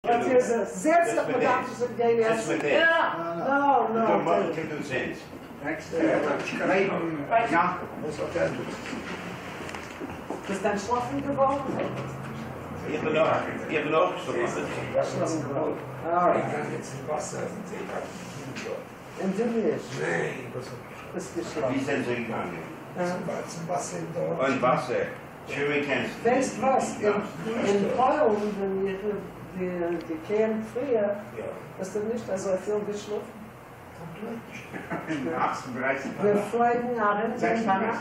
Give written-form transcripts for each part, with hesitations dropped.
Dat is een zeer pedantische genius. Ja. No. Kim doen zins. Ja. Ist dein Schlafen geworden? Je hebt er ook gestopt. Schlafen geworden. Alright. En du nicht? Nee, Bist Wie geschlafen. zijn ze gegaan? zum Wasser in Dorf. Und Wasser. Swimming kennst du. Weißt du was? In Polen, wenn wir die Kern früher, ist das nicht so viel geschlafen? In 38. Wir fliegen nach in den Banach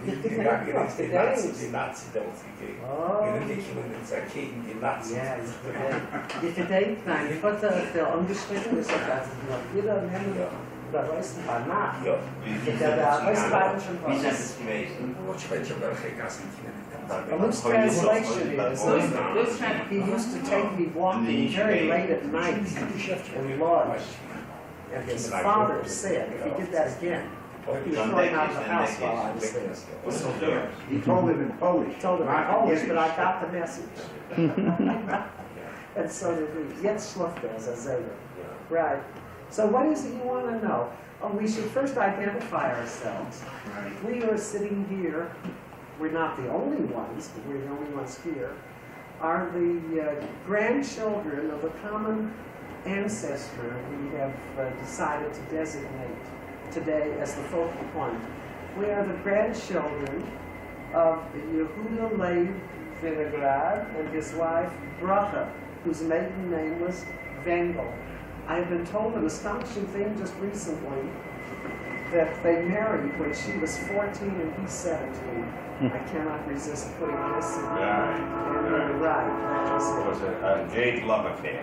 mit dem Nach. Die Nazi da ausgegeben. Oh. Gegen die Nazi. Ja, ich gedenke, mein Vater, der angeschrieben ist, also noch jeder Menge oder weiß ein paar nach. Ja. Wie zijn het geweest? A loose translation is, he used to take me walking very late at night in lodge. And his father said if he did that again, he was throwing out the house while I was there. He told him in Polish. He told him in Polish, but I got the message. And so did we. Jetzt schläft as I say. Right. So what is it you want to know? Oh, we should first identify ourselves. We are sitting here. We're not the only ones, but we're the only ones here. Are the grandchildren of a common ancestor we have decided to designate today as the focal point. We are the grandchildren of Yehuda Leib Vinograd and his wife Bracha, whose maiden name was Wengel. I have been told an astonishing thing just recently, that they married when she was 14 and he 17. I cannot resist putting this in. And right, that was Het was een great love affair. it.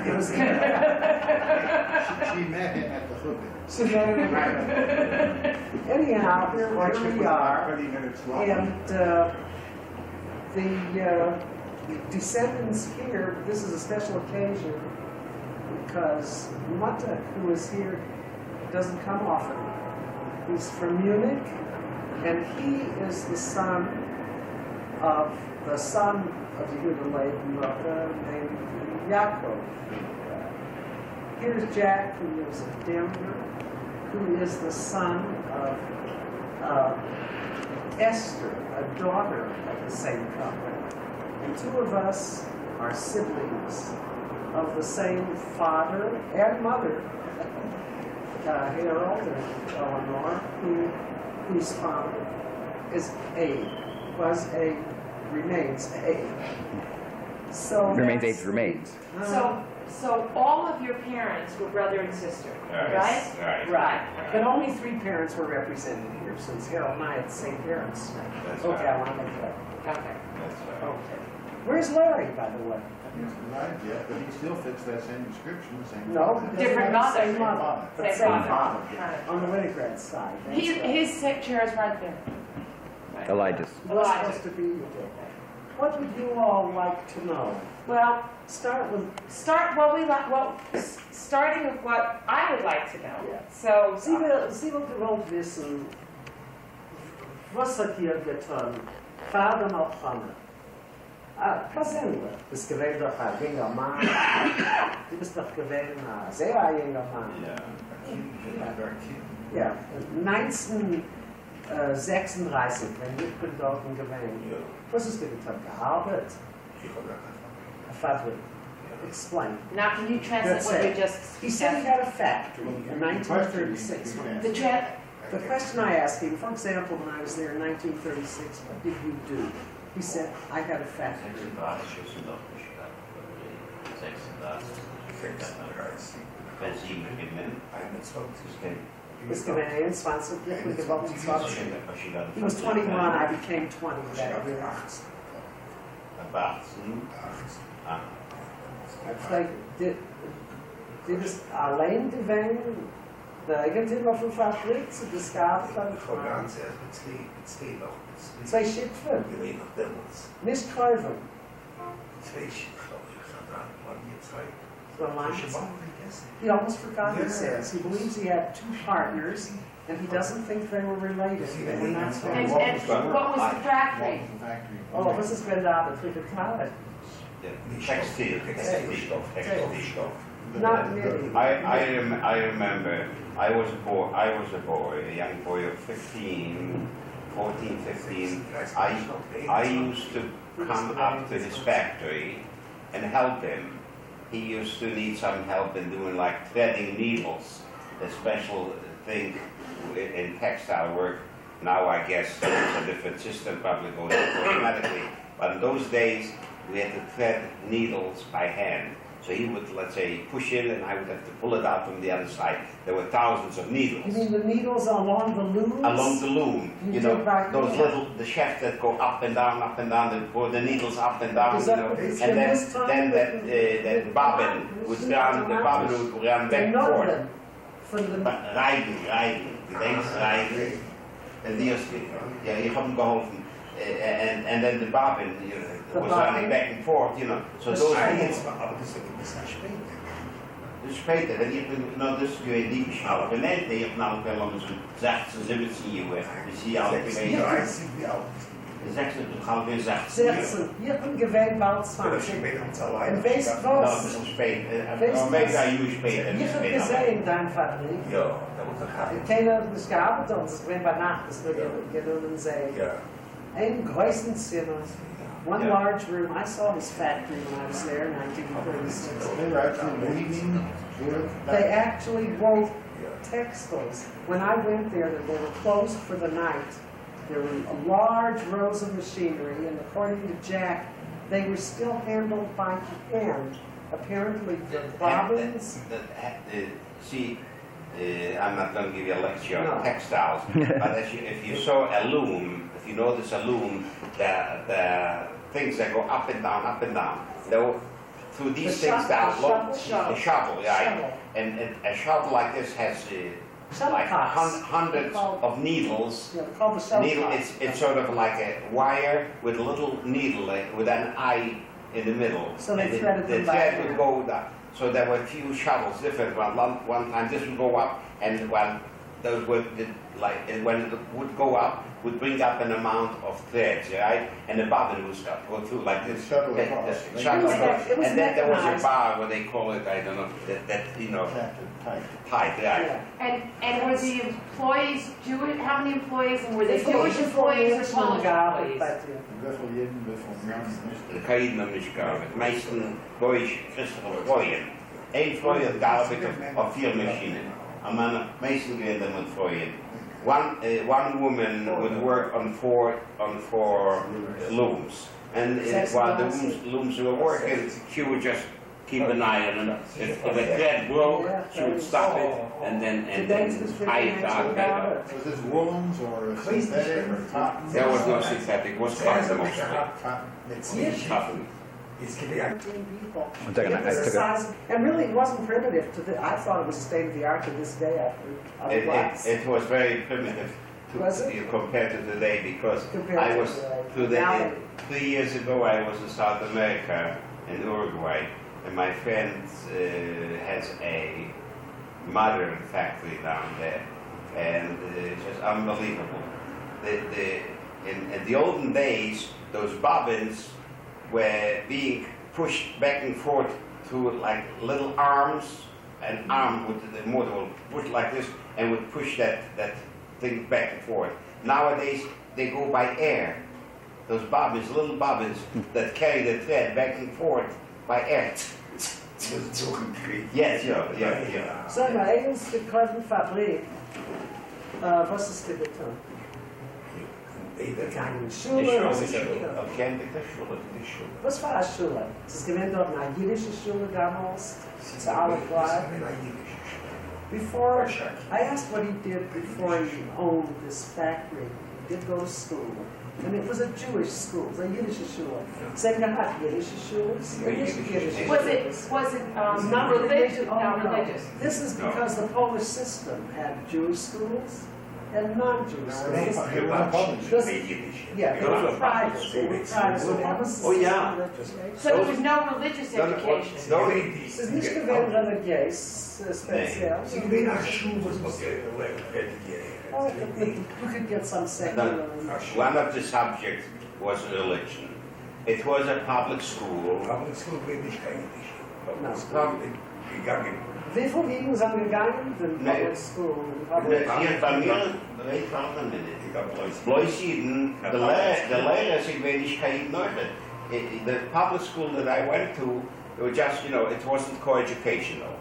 It was She met him at the hookah. so anyhow, here we are, 20 minutes long. and the descendants here. This is a special occasion because Matek, who is here, doesn't come often. He's from Munich, and he is the son of Yehuda Leib named Yaakov. Here's Jack, who lives in Denver, who is the son of Esther, a daughter of the same couple. And two of us are siblings of the same father and mother, Harold and Eleanor, whose father is remains A. So Remains that's- age remains. So all of your parents were brother and sister, right? Right. But only three parents were represented here, since Harold and I had the same parents. That's Okay, right. I want to make that. Okay. That's right. Okay. Where's Larry, by the way? He's alive yet, but he still fits that same description, the same. No, father. because Different we have the mother. Same mother. But Same same father. father. On the Winograd side. That's right. His chair is right there. Right. Elijah's. We're supposed to be here. What would you all like to know? Well, Start with, starting with what I would like to know. Yeah. So, Sie will gewollt wissen, was hat ihr getan? Vater mal Pfanne. Persönlich. Du bist gewesen doch ein junger Mann. Du bist doch gewesen ein sehr junger Mann. Ja, 1936, wenn ich bin dort gewesen. Was ist dir getan? Gearbeitet? Vater, explain. now can you translate what you just He said he had a factory in 1936. The question I asked him, for example, when I was there in 1936, what did you do? He said, I had a factory. Benzin beginnen. Was gewesen 21, wirklich gewollt 20. He was 21, I became 20 that year. Vielleicht, dit is alleen gewesen, de Eigentümer von Fabrik zu beskafen. Zwei Schiffe, nicht Käufer. He almost forgot he says. He believes he had two partners, and he doesn't think they were related. They were not and so. what was the factory? Oh, was ist, wenn da Betriebe Tal? Textile. Not knitting. I remember, I was a boy, a young boy of 15, 14, 15. I used to come up to his factory and help him. He used to need some help in doing like threading needles, a special thing in textile work. Now I guess it's a different system, probably goes automatically. But in those days, we had to thread needles by hand. So he would, let's say, push in and I would have to pull it out from the other side. There were thousands of needles. You mean the needles along the looms? Along the loom, You know, did back those then? little, the shafts that go up and down, they pour the needles up and down, Is you that know, what it's and in then, this time that bobbin would run, the bobbin would run De back and forth. Norden. Van de... Rijden, ineens rijden. En die was, ja, je had hem geholpen. And then the bobbin, was running back and forth, you know. So those needles. Dus später, wenn ich noch das gewesen, die Schau, wenn ich habe noch wel um so 16, 17 Jahre, bis hier alt gewesen. 16, halb 16. 16. Je hebt hem gewend bald 20. En wees Nou, was. een beetje später. Een beetje een uur später. Je hebt gezien in dein Fabrik. Ja, dat wordt een gaaf. Keiner hat nicht gearbeitet, und es war bei Nacht, das wird genommen sein. Ein größten Zimmer, one large room. I saw his factory when I was there in 1946. They were actually weaving wood. They actually wove textiles. When I went there, they were closed for the night. There were large rows of machinery, and according to Jack, they were still handled by hand. Apparently, the bobbins. See, I'm not going to give you a lecture No. on textiles, but if you saw a loom, if you notice a loom, the things that go up and down, they were, through these The things down, shovel. the shovel, yeah. Shovel. And a shovel like this has like Shuttlecocks. hundreds of needles. Yeah, called the Needle, shuttlecocks. it's sort of like a wire with a little needle with an eye in the middle. So they And threaded the them by thread hand. would go down. So there were a few shovels, different one time this would go up, and when those would like when it would go up, would bring up an amount of threads, right? And the bobbin would start go through like this. Shuttle across. Shuttle It was across. it was And then there was a mechanized. bar where they call it, I don't know, that you know, Tight. tight, right? Yeah. And were the employees Jewish, how many employees, and were they Ik vond Jewish het voor employees or mensen Polish gearbeitet employees? bij die. Best wel jeden, best wel Jan. Dat kan je nog niet komen. Het meeste gooien christelijke gooien. Eén gooien had gearbeitet op 4 machines. En man, meestal gaan dat met gooien. One woman would work on four looms. And while the looms were working, she would just keep an eye on them. If a thread broke, she would stop it and then tie it down better. Was this woolens or synthetic or cotton? There was no synthetic, it was cotton mostly. Cotton. Cotton. 13 people. One second, It was I the took size, and really it wasn't primitive I thought it was state of the art to this day after glass. It was very primitive Was it? compared to today because Compared I to was today. Now 3 years ago I was in South America in Uruguay and my friend has a modern factory down there and it's just unbelievable. In the olden days those bobbins were being pushed back and forth through like little arms, an arm with the motor will push like this and would push that thing back and forth. Nowadays they go by air. Those bobbins, little bobbins that carry the thread back and forth by air. Yes, yeah. Sag mal, eigens gekonnten Fabrik, was ist dir getan? Keine Schule, was ist dir getan? Was war eine Schule? Es ist gewesen dort eine jüdische Schule damals, zu alle klar. Before, I asked what he did before he owned this factory. He did go to school, and it was a Jewish school, it was a Yiddish Schule. Sen gehabt Yiddische Schules? Was it Not religious? religious. Oh, Not no. religious. This is because the Polish system had Jewish schools and non-Jewish schools. They were not published. Yeah, they were private. They were private. So that was the Oh, yeah. system that was made. So there was no religious education. Es ist nicht gewesen religiös, speziell. Oh, you could get some secular. One of the subjects was religion. It was a public school. Public school bin ich kein Tisch. No. Public school bin ich gegangen. Wie viele Gegenden sind gegangen? The Nee. public school. the public- Hier bei mir, weet je wat Ich hab Leute. Bloisiden, the letters in Wenigkeit Norte. The public school that I went to, it was just, you know, it wasn't co-educational.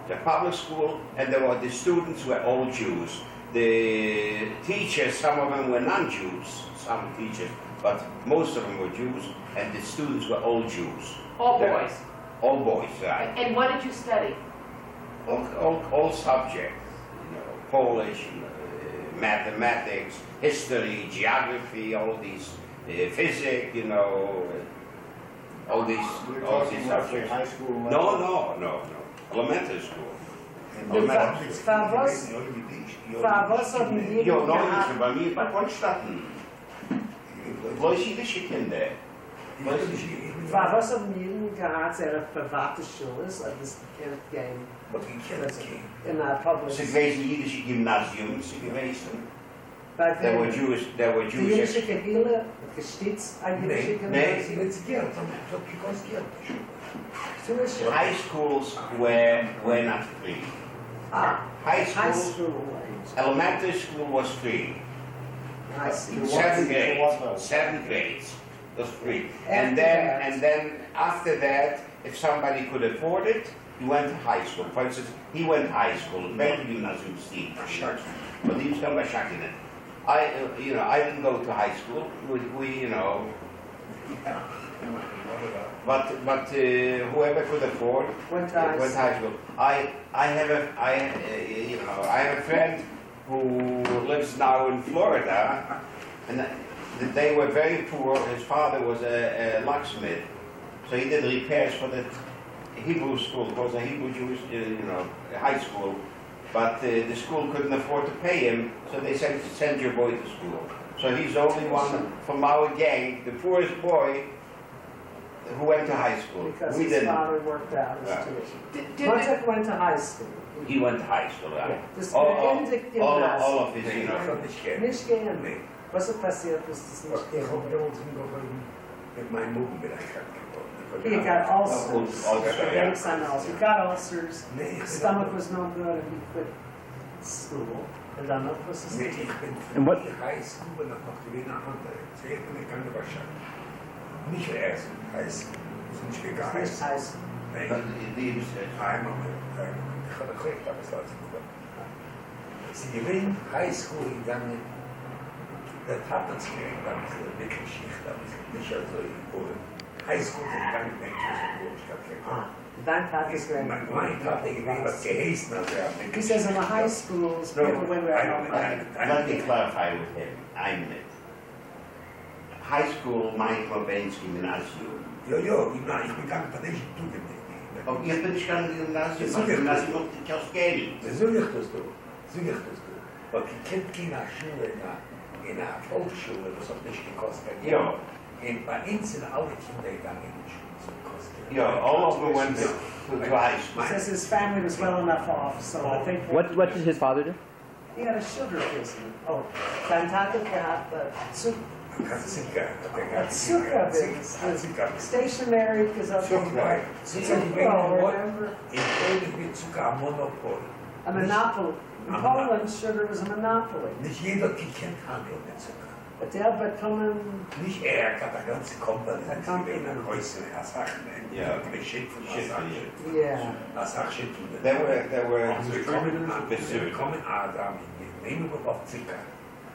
The public school, and there were the students were all Jews. The teachers, some of them were non-Jews, some teachers, but most of them were Jews, and the students were all Jews. All Yeah. boys. All boys, right? And what did you study? All subjects, you know, Polish, mathematics, history, geography, all these, physics, you know, all these We're all talking these roughly subjects. high school. No, elementary school. Elementary. Was haben die Jo, noch gehabt? nicht, bei mir bei Konstanten. Bloß jüdische Kinder. Was haben die gehabt? Sie haben private Schulen, so das kind game But we can't came. in a public. Sie gewesen jüdische Gymnasium, sie gewesen. But There were die Jewish. jüdische Gehele, gestützt ein jüdische Nee. Gymnasium. It's Geld, so because Geld. Jewish. High schools were not free. Ah, High high school, school. elementary school was free. I see. Seven grades was free. After And that- then after that, if somebody could afford it, he went to high school. For instance, he went to high school, went to gymnasium Steve. But he was going by Shakinet. I didn't go to high school. We you know, but whoever could afford Went to high went to high school. I have a friend who lives now in Florida, and they were very poor. His father was a locksmith, so he did repairs for the Hebrew school. It was a Hebrew Jewish, high school, but the school couldn't afford to pay him, so they said, "Send your boy to school." So he's the only one from our gang, the poorest boy, who went to high school. Because We his didn't. father worked out his Yeah. tuition. Did Wojciech went to high school. He went to high school, right? Das All Gymnasium. of his, you know. Nicht gehen. Was ist passiert, dass das nicht Ich gehen? hab damals hingegangen mit meinem Mugenbereich He got ulcers. Ulcers, The yeah. big son also. He got ulcers. Nee, His stomach was no good and he quit school. And dann noch was ist Nee, das? ich bin And what- von High School und noch gewesen nach andere. Zuerst bin ich gegangen wahrscheinlich. Nicht erst in High School. Das ist nicht gegangen. Nicht high school. Nee, But einmal mit. Ich habe gekriegt, aber es war zu gut. Sie gewinnen High School gegangen. Das hat uns gekriegt, da ist eine Geschichte, da ist nicht so gut. High School gegangen, denke ich, ich habe Ah, dein Vater ist mein Vater gewesen, was geheißen hat. He says in the high schools, No, people went I around. let me clarify with him. I'm it. High school, Michael Bensky Gymnasium. Jo, ich bin gar nicht verdächtig zugegeben. Oh, ihr bin ich gar nicht im Gymnasium, Das ist ja- Gymnasium aus Geld. So ich das du. Weil die Kind gehen nach Schule, in einer Volksschule, das hat nicht gekostet. Ja. Und bei uns sind alle Kinder gegangen in die Schule, so kostet. Yeah, all of them went to high He school. says his family was well enough off, so I think. What did his father do? He had a sugar business. Oh, dein Vater gehabt Zucker. Zucker business. Stationary, because of Zucker. Zucker, die Oh, wegen remember? in Polen wird Zucker ein Monopol. A monopoly. In Poland, sugar was a monopoly. Nicht jeder kennt Handel mit Zucker. But der bekommen, Nicht er, hat eine ganze Company, in einer größeren Sachen. Ja. Geschickt von Shit, Sachen. yeah. Das sagt shit. There were Wir kommen Adam, wir nehmen auf Zucker.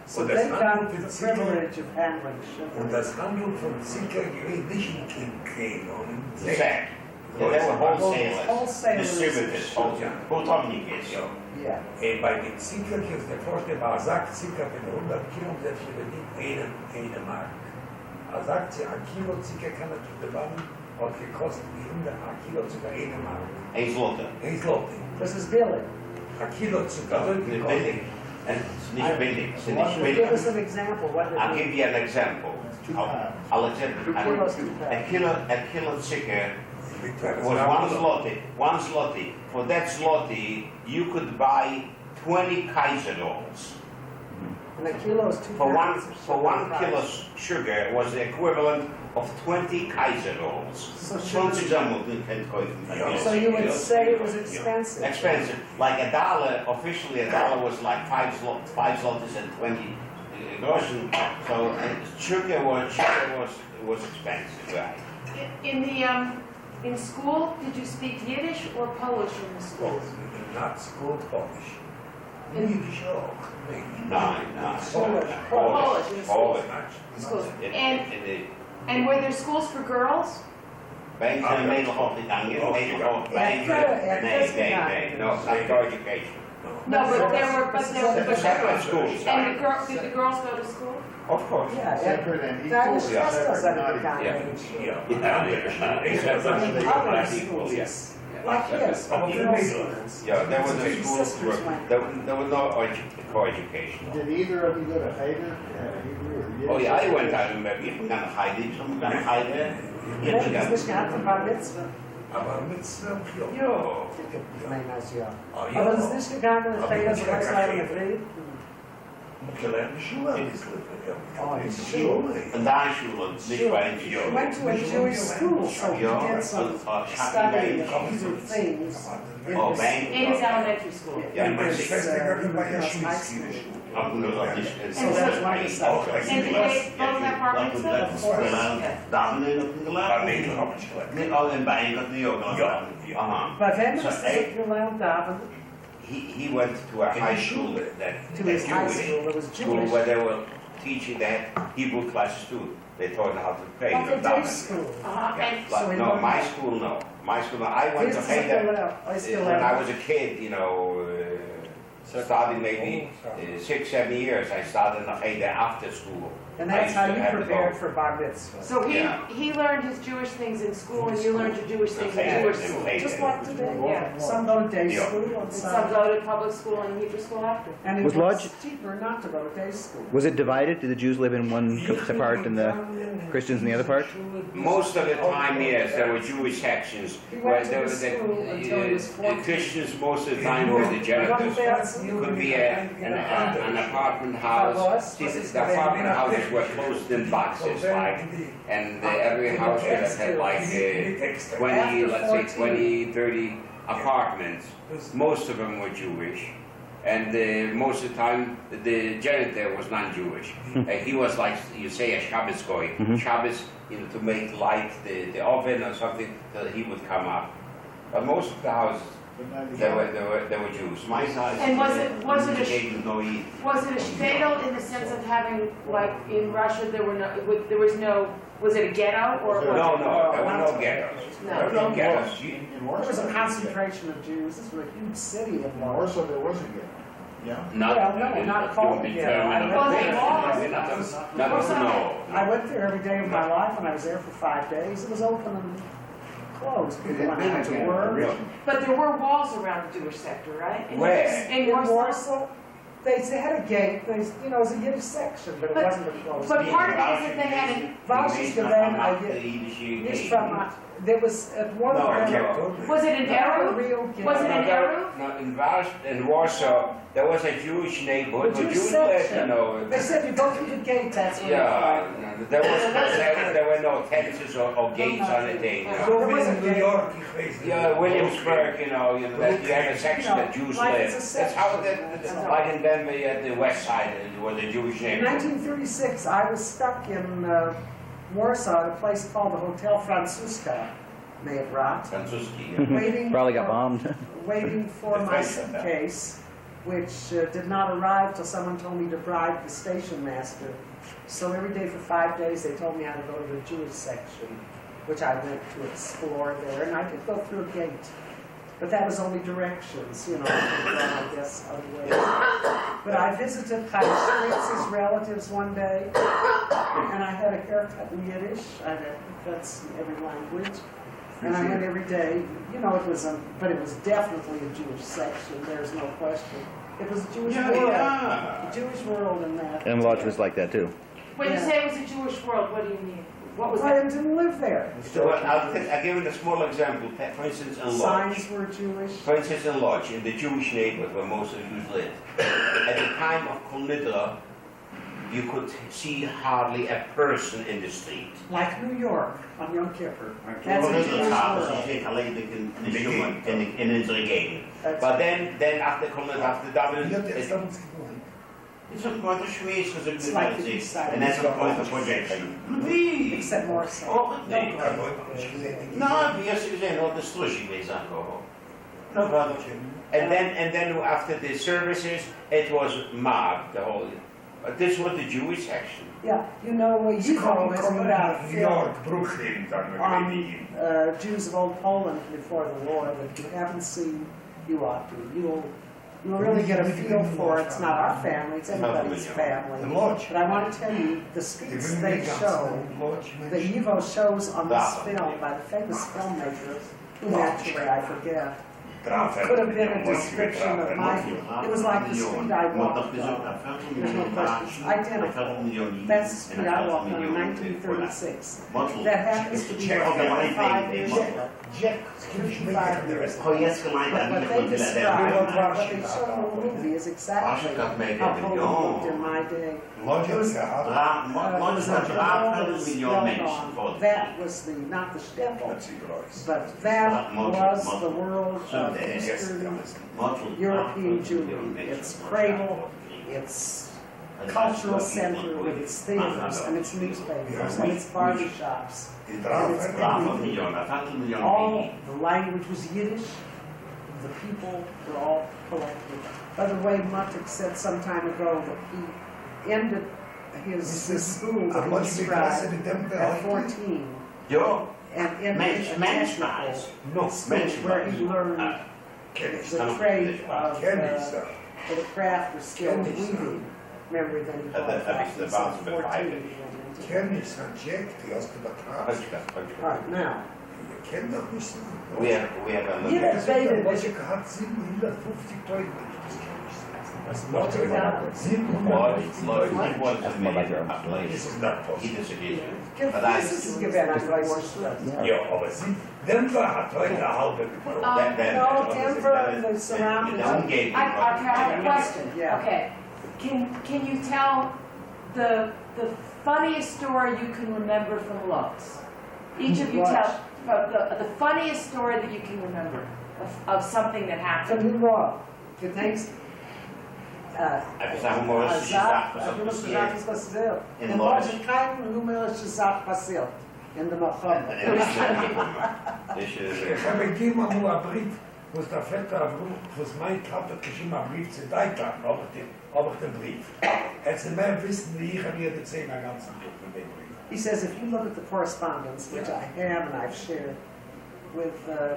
So Und they das got Handel the für Zucker, privilege of handling und sugar. das Handel von Zucker geht nicht in Krähen und in Sack. There were wholesalers, Wholesalers. distributors, Hutownikis. Yeah. Bei den Zucker, der Vorteil war, sagt Zucker, wenn 100 Kilo umsetzt, verdient eine Mark. Sagt sie, ein Kilo Zucker kann er zu bewahren, hat gekostet, wie 100 Kilo Zucker eine Mark. Een zlotte. Ein Slotty. Das ist billig. Ein Kilo Zucker Dat hat is niet gekostet. billig. Het is niet billig. Het is niet Give billig. us an example. What I'll did give you an example. I'll example. A kilo chicken was one zloty. One zloty. For that zloty, you could buy 20 Kaiser rolls. a kilo is 2 For pounds. of for sugar 1 price. kilo sugar was the equivalent of 20 Kaiser rolls. So 20 sugar- Zammelten can kopen. So you would say it was expensive? Expensive. Like a dollar, officially a dollar was like 5 zlotys and 20 groschen. So sugar was expensive, right? In school, did you speak Yiddish or Polish in the school? Not school Polish. Yiddish auch. No. Polish in school. Polish. Schools. In the And were there schools for girls? bij een Nederland gegaan, Nederland bij nee, no, not for education. No, but there were Separate schools. And did the girls go to school? Of course. Yeah, Separate and that equal. is Yeah. just as Separate, a not kind Yeah. in public schools, like this, Yeah. girls' schools. Yeah, there was a Two school sisters where went. there was no co-education. Did either of you go to Hader? Hebrew or Yiddish? Oh yeah, I went out and maybe I'm gonna hide it, I'm gonna hide it. Nee, das ist gehabt von Bar Mitzvah. Aber mit Zwölf Jahren. Ja. Nein, das ja. Oh, ja. Aber das ist nicht gegangen, das Feder, so was war in der Frieden. Gelernt Schule. Oh, die Schule. Een dagschule, niet bij een She went to a Jewish school, so he Ja, did some studying of Hebrew things. in Oh, his- bank. In his elementary school. Ja, in maar his, ik high school. So that's why it's like- And did they both have bar mitzvahs? Damen in op de Maar laag. Nederlanders gelijk. Nee, al in bij dat nu ook al. Ja, ja. Aha. But then So, was it gelernt haben he went to a In high die school Schule. to his high school, that was school Jewish. where they were teaching that Hebrew classes too. They taught how to pray. Like a day daven. school. And So he No, learned- my school no. My school no. I went His to is Heder gelernt. I still when I have. was a kid, you know, starting maybe 6, 7 years. I started in Heder after school. And I that's used how to you have to prepared go. for bar mitzvah. So Yeah. he learned his Jewish things in school and you learned your Jewish things in Okay, Jewish and school. Heder. Just like today. Yeah. Some go to day Yeah. school and And some some. go to public school and Hebrew school after. And it Was was Lodge- cheaper not to go to day school. Was it divided? Did the Jews live in one part and the Christians in the other part? Most of the time, yes, there were Jewish sections. He Where went to there the were school until he was the 14. Christians most of the time were the janitors. It could be an apartment house. See, the apartment houses were closed in boxes, like, and every house would have had like 20, let's say 20, 30 apartments. Most of them were Jewish. And most of the time, the janitor was non-Jewish. He was like, you say, a Shabbos goy. Shabbos, you know, to make light the oven or something, so that he would come up. But most of the houses, they were Jews. My house, And was it a gave no eat. Was it a shtetl in the sense of having, like, in Russia, there was no, was it a ghetto or? No, there were no ghettos. There were no ghettos. In There Warsaw. was a concentration of Jews. This was a huge city of In Warsaw. Warsaw, there was a ghetto. Yeah? Well, no, not called the ghetto. term. Was it laws? No. I went there every day of my life, and I was there for 5 days. It was open and closed. People went out to work. But there were walls around the Jewish sector, right? Where? In In Warsaw? Warsaw, they had a gate. It was a Yiddish section, but it But- wasn't a closed. but gate. part of it is that they had a- Vouchers to them, I get. Yes, from there was at one No, point. no. Was it an Not a Eruv? real gate. Was it an Eruv? No, in Warsaw, there was a Jewish neighborhood, The but Jewish Jews lived, section. you know. They said you go through the gate. That's where Yeah, no, there were no fences or gates on the thing. There No. was a New gate. York, ich weiß nicht. Yeah, Williamsburg, you know, that you had a section that Jews Like lived. it's a That's how section. it's like in Denver, you had the west side, it was a Jewish In neighborhood. 1936, I was stuck in Warsaw at a place called the Hotel Francuska, may it rot, Franzuski, yeah. waiting. Probably got for- bombed. Waiting for my suitcase, which did not arrive till someone told me to bribe the station master. So every day for 5 days, they told me how to go to the Jewish section, which I went to explore there, and I could go through a gate. But that was only directions, you know, I guess, other ways. But I visited Chaim Schmitz's relatives one day, and I had a haircut in Yiddish. I had haircuts in every language. And I went every day. You know, but it was definitely a Jewish section, there's no question. It was a Jewish world. Yeah. A Jewish world in that. And Lodge was like that too. When you Yeah. say it was a Jewish world, what do you mean? What was I that? didn't live there. So I'll give you a small example. For instance, in Lodge. Signs were Jewish. For instance, in Lodge, in the Jewish neighborhood where most of the Jews lived, at the time of Kol Nidre, you could see hardly a person in the street. Like New York on Yom Kippur. Het That's was a een Jewish straat, world. je ziet alleen de jongen in het regering. That's- But then after coming after that, Wie hat jetzt damals gewohnt? it's a point of schmees It's gezocht like met the east side. en that's a point of projection. Nee, Except more so. oh No nee. Ik heb nooit anders gezien. Nou, die eerste gezien op de struisje geweest aankomen. No problem. And then after the services, it was marked the whole. This was the Jewish section. Yeah, you know, Yivo has put out a New film York, Brooklyn, dan on weet ik. Jews of old Poland before the war that you haven't seen. You ought to. You'll really get a feel for it. It's not our family, it's everybody's The family. lodge. But I want to tell you, the streets they show, the Lodge. Yivo shows on this Wow. film by the famous filmmaker, who naturally I forget, Draven. could have been a description of my, it was like the street I walked on. There's no question, it's identical. That's the street I walked on in 1936. That happens to be Check where on the 55 years money. ago. Jack, excuse me, the rest. Oh yes, gelijk But dat what niet they moet describe, willen. what they show in the movie is Als exactly ik dat mee how heb, Poland looked in my day. Lodge had gehad. It was a Miljoen spelled mensen on. voor That was the, not the steppel, Dat zie ik eruit. but that was the world of Yes, Eastern dat is European Jewry. Its cradle, its cultural center with its theaters and its newspapers and its barber shops. die Draven. All the language was Yiddish. The people were all collected. By the way, Muttick said some time ago that he ended his school that he Lodge described met them at 14 Ja, and ended a technical No, school where he learned kennis. the trade of Kennis. the craft or skill of weaving. Remember that he Dat back is de in basis 14 begrijpen. he went into. Kennis van Jack, die als de betrapt. All right, now, Je kent dat niet zo. We have a Yeah. look. David, Als je gehad 750.000 dat is kennis. Dat is What we got? 700.000. This is not He possible. disagrees. give, But I- this is given on Rice Street. Ja, aber sie, Denver hat heute eine halbe Million. No, Denver and the surroundings. Okay, I have a question. Yeah. Okay, can you tell the funniest story you can remember from Lux? Each of you What? tell the funniest story that you can remember of something that Van happened. New York. The next. Hebben ze humoristische zaken Zaken passeert. In En Lodge. wat is geen humoristische zaak passeert in de Mohammed. Dus Ich habe gegeben nur einen Brief, wo es der Vetter was mein Vater geschrieben einen Brief zu Deutschland, aber den Brief. Als Sie mehr wissen, wie ich habe hier gesehen, einen ganzen Buch mit dem Brief. He says if you look at the correspondence, which I have and I've shared with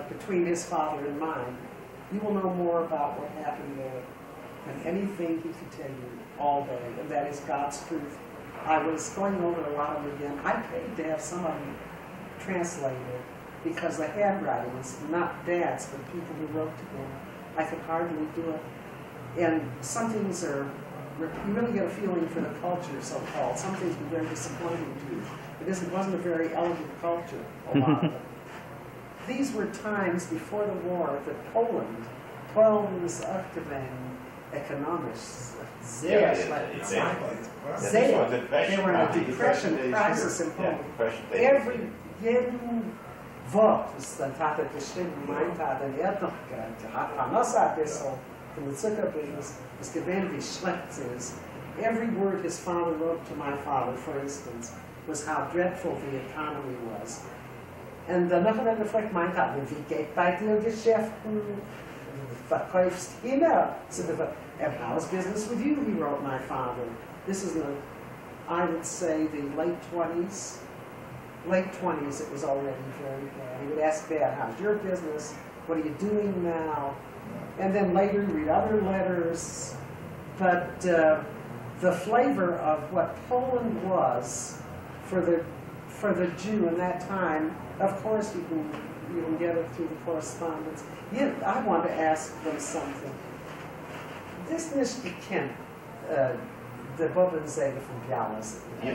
between his father and mine, you will know more about what happened there than anything he could tell you all day, and that is God's truth. I was going over a lot of them again. I paid to have some of them translated because the handwriting is not Dad's, but people who wrote to him. I could hardly do it. And some things are, you really get a feeling for the culture, so-called. Some things were very disappointing to you. Wasn't a very elegant culture, a lot of it. These were times before the war that Poland, Polens achterbeen economisch, zeer slecht zijn. Zeer. They were in a depression crisis in Poland. Jeden Wort, was dann Vater bestimmt gemeint hat, und noch hat Panossa Bissel from the Zucker business, was gewähnt, wie schlecht es ist. Every word his father wrote to my father, for instance, was how dreadful the economy was. And noch ein Reflekt meint hat, wie geht bei den Geschäften, verkaufst immer. And how's business with you, he wrote my father. This is I would say the late 20s. Late 20s, it was already very bad. He would ask Dad, how's your business? What are you doing now? And then later read other letters. But the flavor of what Poland was for the Jew in that time, of course you can get it through the correspondence. I want to ask them something. This is bekend, the Bobenzega from Dallas. He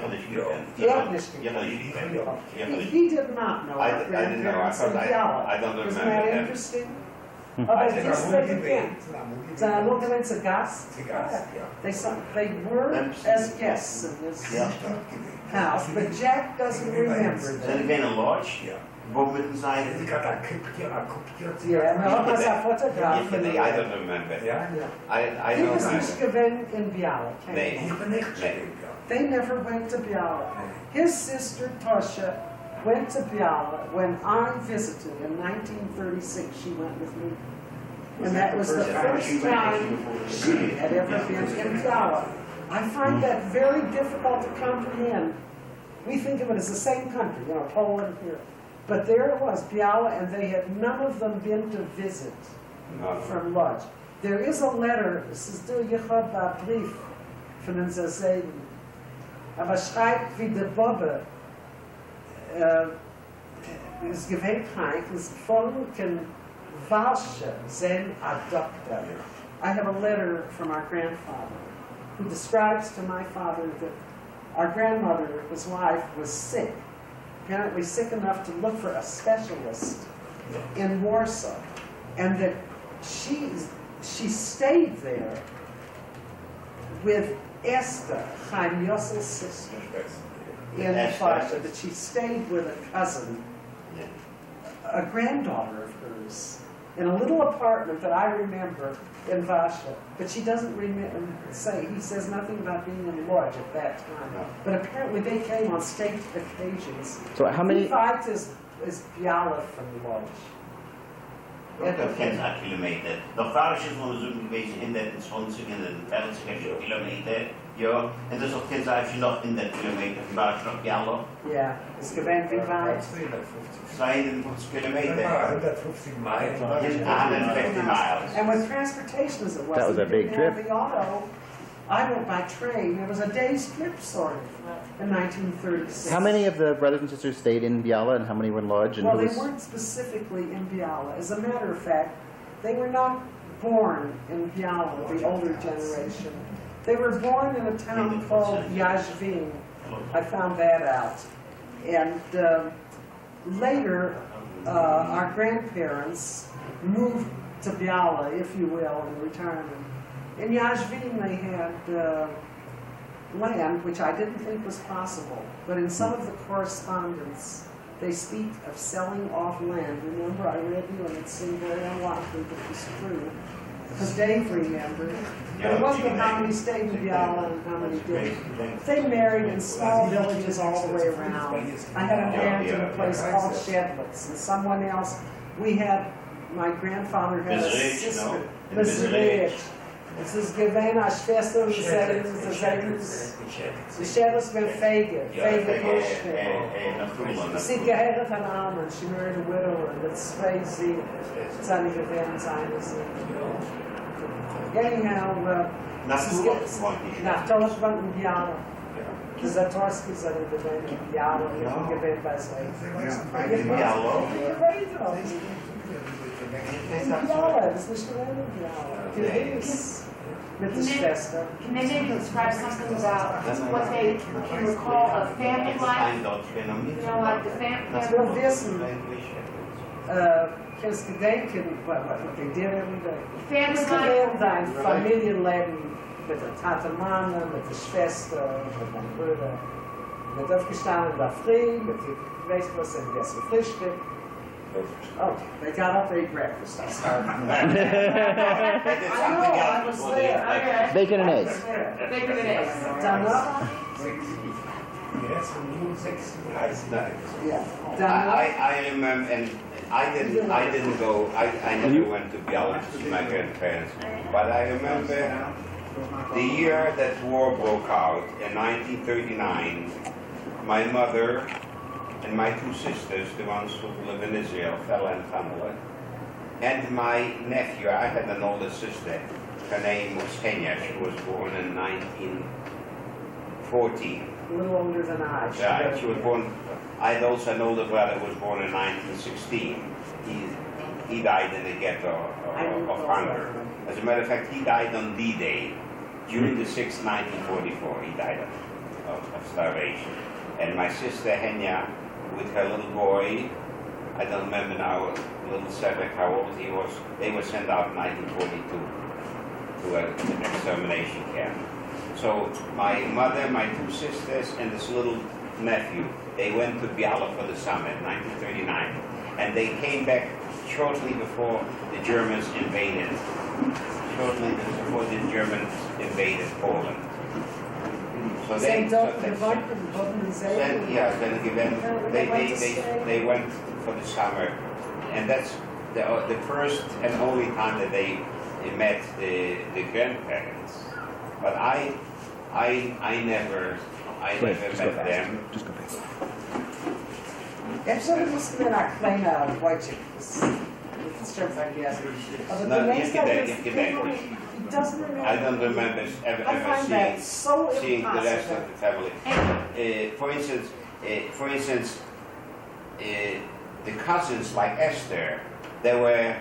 did not know I our didn't know. grandparents in I Biala. don't Isn't remember that them. interesting? Aber Also, dies da wird muss bekannt. Seine Mutter gewinnt zu Gast. They were as guests in this house, but Jack doesn't remember Zijn that. ik in een lodge? Ja. Boven met een zijde? Ik had een kopje. Yeah, no, mas a photograph. I don't remember. Ja? I He don't was remember. nicht gewinnt in Biala. Nee. Ik ben echt Nee. zeker. They never went to Biala. His sister Tosha went to Biala when I visited in 1936. She went with me. And that was the first time she had ever been in Biala. I find that very difficult to comprehend. We think of it as the same country, you know, Poland here. But there it was, Biala, and they had none of them been to visit No. from Lodz. There is a letter, es ist der Jehovah Brief von den Zazayden. Aber schreibt wie der Bobbe, is gewendheid, is von Walsche, zijn adopter. I have a letter from our grandfather who describes to my father that our grandmother, his wife, was sick, apparently sick enough to look for a specialist in Warsaw, and that she stayed there with Esther, Chaim Yossel's sister, in Warsaw, that she stayed with a cousin, a granddaughter of hers, in a little apartment that I remember in Vasha, but she doesn't he says nothing about being in Lodz at that time. No. But apparently they came on state occasions. So how many? Hoe weit is Biala from Lodz? Dat kent 8 kilometer. Dat waren ze van de zoek geweest in de 20 en de 50 kilometer. Ja, en dus dat kent als je nog in de kilometer van waar je nog Biala. Yeah, it's gewend wie weit. 52 kilometer. 150 miles. 150 miles. And with transportation as it was, That was a we big didn't have trip. the auto. I went by train. It was a day's trip, sort of, in 1936. How many of the brothers and sisters stayed in Biala, and how many were in Lodz? And Well, who they was? weren't specifically in Biala. As a matter of fact, they were not born in Biala, the older generation. They were born in a town called Yashvin. I found that out. And later, our grandparents moved to Biala, if you will, in retirement. In Yashvin, they had land, which I didn't think was possible, but in some of the correspondence, they speak of selling off land. Remember, I read you, and it seemed very unlikely that it was true, because Dave remembered. But it wasn't how many stayed in Biala and how many didn't. They married in small villages all the way around. I had an aunt in a place called Shedlitz, and someone else. My grandfather had a sister, Mrs. Es ist gewesen als Schwester und die Shedlitz went Fege Bushman. Sie geheiratet an Alman, she married a widower, that's crazy. Seine gewesen seine Anyhow, nach Deutschland in Biala. The Zatorskis are in Biala, if you get by say. Biala, das ist nicht gewesen in Biala. Gewiss. Mit der Schwester. Can they maybe describe something about what they can recall of family life? You know, like the Das will family. wissen, kannst du denken, what they did every day. Family Das life. gewesen dein Familienleben mit der Tante Mama, mit der Schwester, mit meinem Bruder. Mit aufgestanden in der Früh, mit dem Breakfast and gegessen Frühstück. Oh, they got up, ate breakfast. I started. I know, I was there. Okay. Bacon and I eggs. was there. Bigger than eggs. Danach? Yeah. Danach? I remember, and I didn't go, I never went to Biala to see my grandparents, but I remember the year that war broke out in 1939, my mother and my 2 sisters, the ones who live in Israel, Fela and Tamala, and my nephew, I had an older sister, her name was Kenya, she was born in 1914. A little older than I. Yeah, she was born, I had also an older brother who was born in 1916. He died in the ghetto of hunger. As a matter of fact, he died on D-Day, June the 6th, 1944. He died of starvation. And my sister Henya, with her little boy, I don't remember now, little Sebek, how old he was. They were sent out in 1942 to an extermination camp. So my mother, my two sisters, and this little nephew, they went to Biala for the summer in 1939. And they came back shortly before the Germans invaded. Shortly before the Germans invaded Poland. So Zijn so dat de warten van de zee? then again, they went for the summer, and that's the first and only time that they met the grandparents. But I never met them. Just go back. Ja, zullen we naar een kleine woordje. Stir vergessen. Aber No, the next you time can- is you can- people, he doesn't remember. I don't remember I ever find that so seeing the rest impossible. of the family. For instance, the cousins like Esther, there were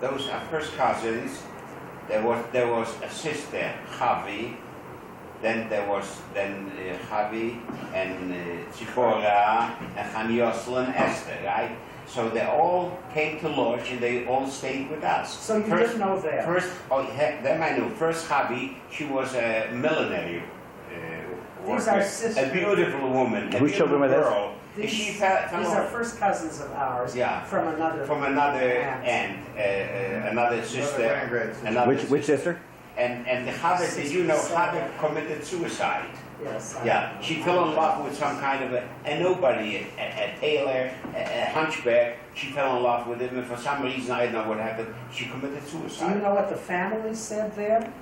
those are first cousins. There was a sister, Javi. Then there was Javi and Zipporah and Haniosel and Esther, right? So they all came to Lodge and they all stayed with us. So you didn't know that? Them I knew. First Javi, she was a millinery These worker, are a sisters. beautiful woman, a Whose children were beautiful this? girl. These, She fell these are first cousins of ours. Yeah. From another. from another aunt. aunt, another sister, another Which sister? and the Javi, did you know Javi committed suicide? Yes. Yeah, she fell in love with some kind of a nobody, a tailor, a hunchback. She fell in love with him, and for some reason, I don't know what happened, she committed Do you suicide. know what the family said then?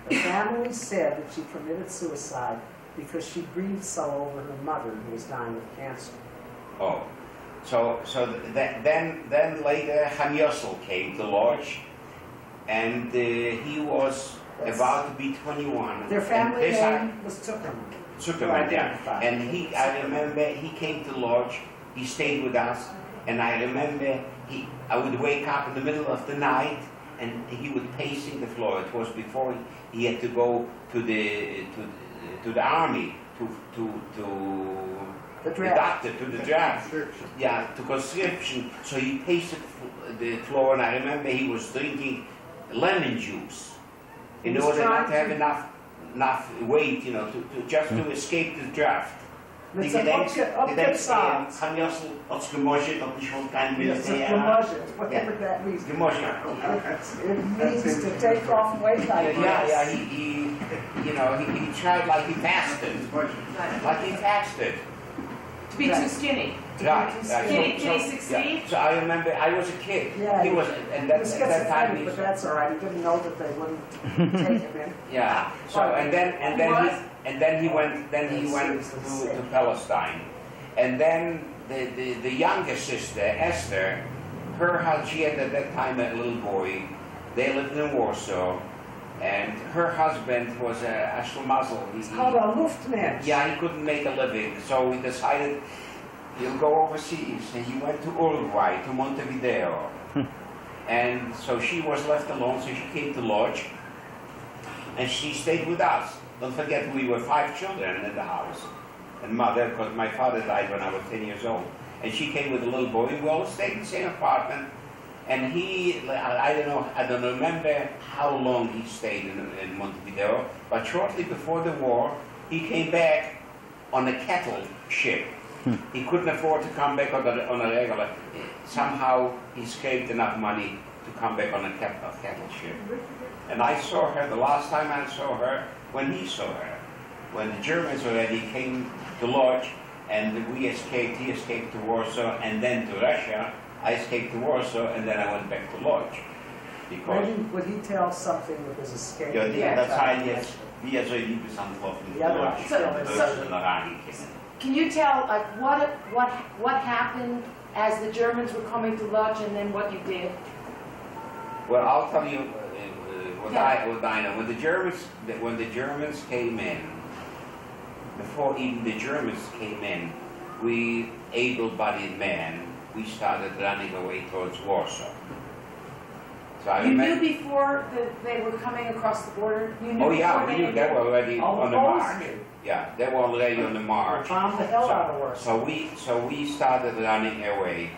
The family said that she committed suicide because she grieved so over her mother who was dying of cancer. Oh, so then later Haniosel came to Lodge, and he was Yes. about to be 21. Their And family this name was Zuckerman. Zuckerman, yeah. Identified. And I remember he came to Lodge, he stayed with us, and I remember I would wake up in the middle of the night, and he would pacing the floor. It was before he had to go to the army to The the draft. doctor, to the draft. Yeah, to conscription. So he paced the floor, and I remember he was drinking lemon juice in He was order not to trying have to- enough weight, to just to escape the draft. Met Die zijn opgezaaid. gaan jas als gemosje, dat is gewoon klein Yes, beetje. it's gemosje, whatever that means. Gemosje. It means to take off weight like Yeah, this. he tried like he fasted. Like he fasted. To be too skinny. Right. Can he succeed? So I remember I was a kid. Yeah, He was, and that, He was at that time schizophrenic, he but that's all right. He didn't know that they wouldn't take him in. yeah. So and then he went to Palestine, and then the younger sister Esther, she had at that time a little boy. They lived in Warsaw, and her husband was a Ashmazel. It's called a Luftmensch. Yeah, he couldn't make a living, so he decided he'll go overseas, and he went to Uruguay, to Montevideo. And so she was left alone, so she came to Lodge, and she stayed with us. Don't forget, we were 5 children in the house, and mother, because my father died when I was 10 years old. And she came with a little boy, and we all stayed in the same apartment. And I don't remember how long he stayed in Montevideo, but shortly before the war, he came back on a cattle ship. He couldn't afford to come back on a regular. Somehow he scraped enough money to come back on a cattle ship. And I saw her, the last time I saw her, when he saw her. When the Germans already came to Lodge, and he escaped to Warsaw, and then to Russia. I escaped to Warsaw, and then I went back to Lodge. Because Would he tell something with his escape? dat zei je, wie er zo liep is aan het lopen in Ja, de maar- Lodge. So- Dat is een aangekeerd. Can you tell, like, what happened as the Germans were coming to Lodge and then what you did? Well, I'll tell you what Yeah. I know. When the Germans came in, before even the Germans came in, we able-bodied men, we started running away towards Warsaw. So I You knew remember. before they were coming across the border? You knew Oh yeah, before we knew they were already All on the Poles march. knew. Yeah, they were already on the march. Bombed the hell out of Warsaw. So we started running away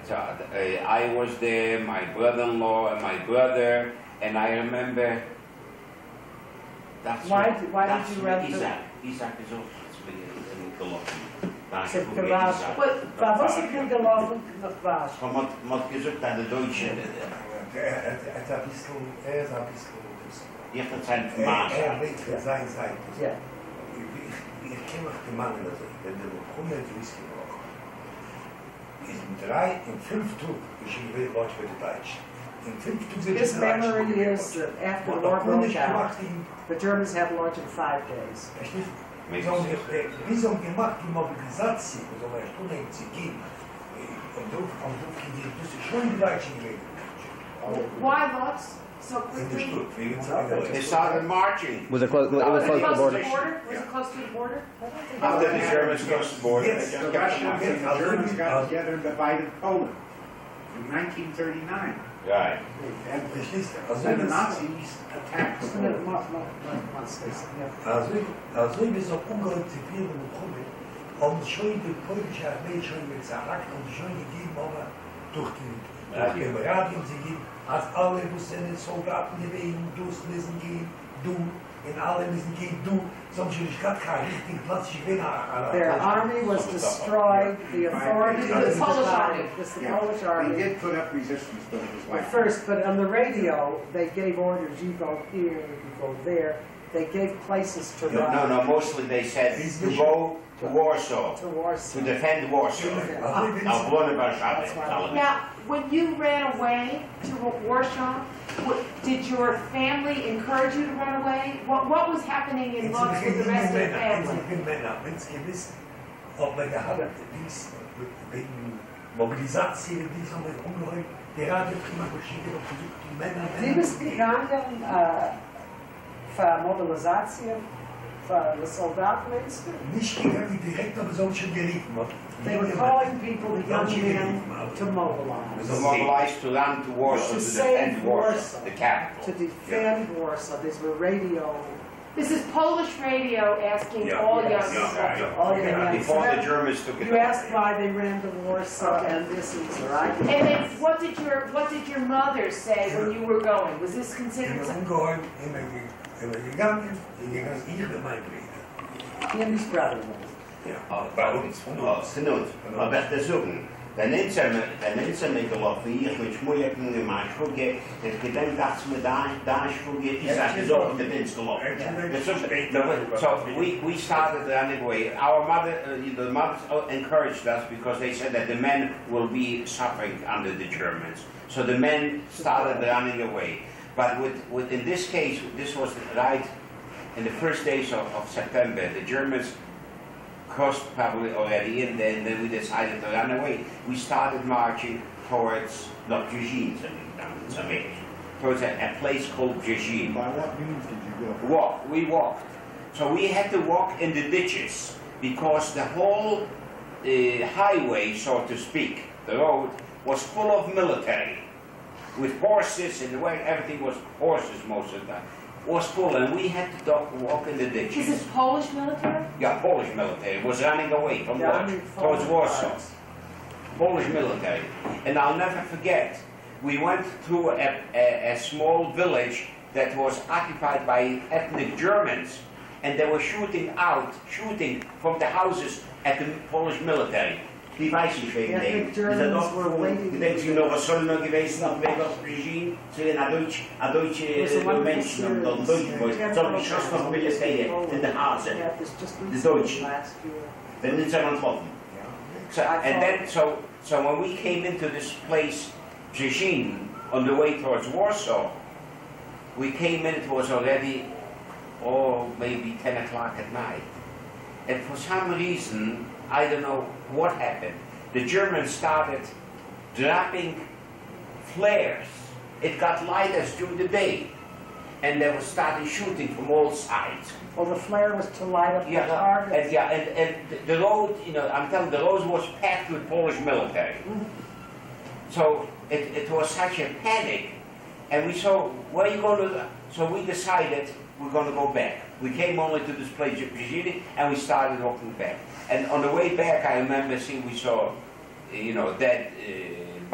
So I was there, my brother-in-law and my brother, and I remember. Why did you rent the- Isaac is ook iets meer geloofen. Daar Ze is ook gewaas. Isaac. Waar was het nu gelaufen nog was? Van wat gezegd aan de Deutsche. Het is een bisschen, Die heeft het zijn Er vermaakt. weet het zijn Seite. Ja. Ich kenne auch die Mann, also wenn der Kunde ins Whisky braucht. Ist in 3 und 5 Tug, ich will Deutsch mit Deutsch. In 5 Tug sind His memory is that after the war broke out, the Germans had lunch in 5 days. Wie so gemacht die Mobilisation, so eine Stunde im Zigin, und du ist schon die Deutschen gewesen. Why lots so In der quickly? Stutt, wegen They started marching. Was it close? It was close to the border. Was it close to the border? After the Germans crossed the border. Yes. The Russians and the Germans got together and divided Poland in 1939. Right. And Verstehst du? then the Nazis attacked Poland. Also wie so ungeheuer bekommen, haben schon die polnische Armee schon mit Zarak und schon gegeben, aber durch die Radio sie geben, als alle müssen Soldaten gewesen, du müssen gehen, du, in alle müssen gehen, du, sonst ich gar keinen richtigen Platz, ich bin Their army was destroyed, the authorities The Polish army. It's the Yeah, Polish They army. did put up resistance, but it was At like. first, but on the radio, they gave orders, you go here, you go there. They gave places to No, run. no, mostly they said to go to Warsaw, To Warsaw. to defend Warsaw. Obrony Warszawy. That's why- Now, when you ran away to Warsaw, did your family encourage you to run away? What was happening in Lodz with the rest of the family? Ich bin Männer, wenn es gewiss, ob man gehabt hat, wegen Mobilisation, die haben wir ungeheuer, gerade prima verschiedene versucht, die Männer, Die was gegangen für Mobilisation, für die Soldaten, meinst du? nicht gegangen direkt, aber so schon geriefen. They were calling people, the young men, to mobilize, To mobilize to run to Warsaw, To to save defend Warsaw, Warsaw. the to capital. defend Warsaw. These were radio, This is Polish radio asking Yeah, all yes, young yeah, people. all the young men. Before So the that- Germans took it You asked over. why they ran to Warsaw, and this is right. And then, what did your mother say when you were going? Was this considered? Immer ungeheuer, immer gegangen, ich mit meinem Bruder. He and his brother. Ja, bei uns, von uns. Genoeg. Maar weg te zoeken. Dan is ze met de lopen hier met moeilijk gemaakt. Het gedenkt dat ze me daar is dat ook in de winst gelopen. So we started running away. Our mother, the mothers encouraged us because they said that the men will be suffering under the Germans. So the men started running away. But in this case, this was right in the first days of September. The Germans crossed probably already in there, and then we decided to run away. We started marching towards, not Brzezin, towards a place called Brzezin. By what means did you go? We walked. So we had to walk in the ditches because the whole highway, so to speak, the road, was full of military. With horses and the way everything was horses most of the time. Was full, and we had to walk in the ditches. This is Polish military? Yeah, Polish military was running away from Yeah, I Lodz mean, towards Polish Warsaw. guards. Polish military. And I'll never forget, we went through a small village that was occupied by ethnic Germans, and they were shooting from the houses at the Polish military. Die weiß ich wegen Yeah, dem. the Germans were waiting. Gedenkt u nog was zo'n geweest op weg als regime? Ze zijn naar Duitse There's a wonderful mensen, series, dan Duitse boys. Zo'n geschossen nog militairen in de hazen. Yeah, this just The recently, Deutsch. last year. Then it's ontploffen. So, and then, so when we came into this place, Brzezin, on the way towards Warsaw, we came in, it was already, maybe 10 o'clock at night. And for some reason, I don't know what happened, the Germans started dropping flares. It got light as during the day. And they were starting shooting from all sides. Well, the flare was to light up the Yeah, targets. and the road, I'm telling you, the road was packed with Polish military. So it was such a panic, and we saw, where are you going to, so we decided we're going to go back. We came only to this place, Brzezin, and we started walking back. And on the way back, I remember we saw, dead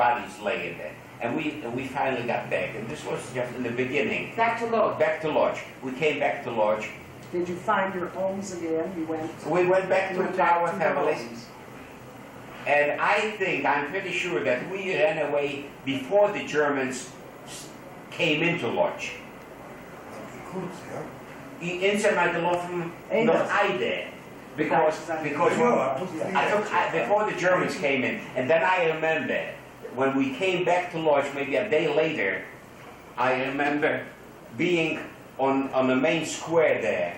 bodies laying there. And we finally got back, and this was just in the beginning. Back to Lodz. Back to Lodz. We came back to Lodz. Did you find your homes again? You went? We went back to went back our to families. homes. And I'm pretty sure that we ran away before the Germans came into Lodz. Kurz, ja. In zijn mij geloven Eén nog dat. eide. Because before the Germans came in, and then I remember when we came back to Lodz, maybe a day later, I remember being on the main square there.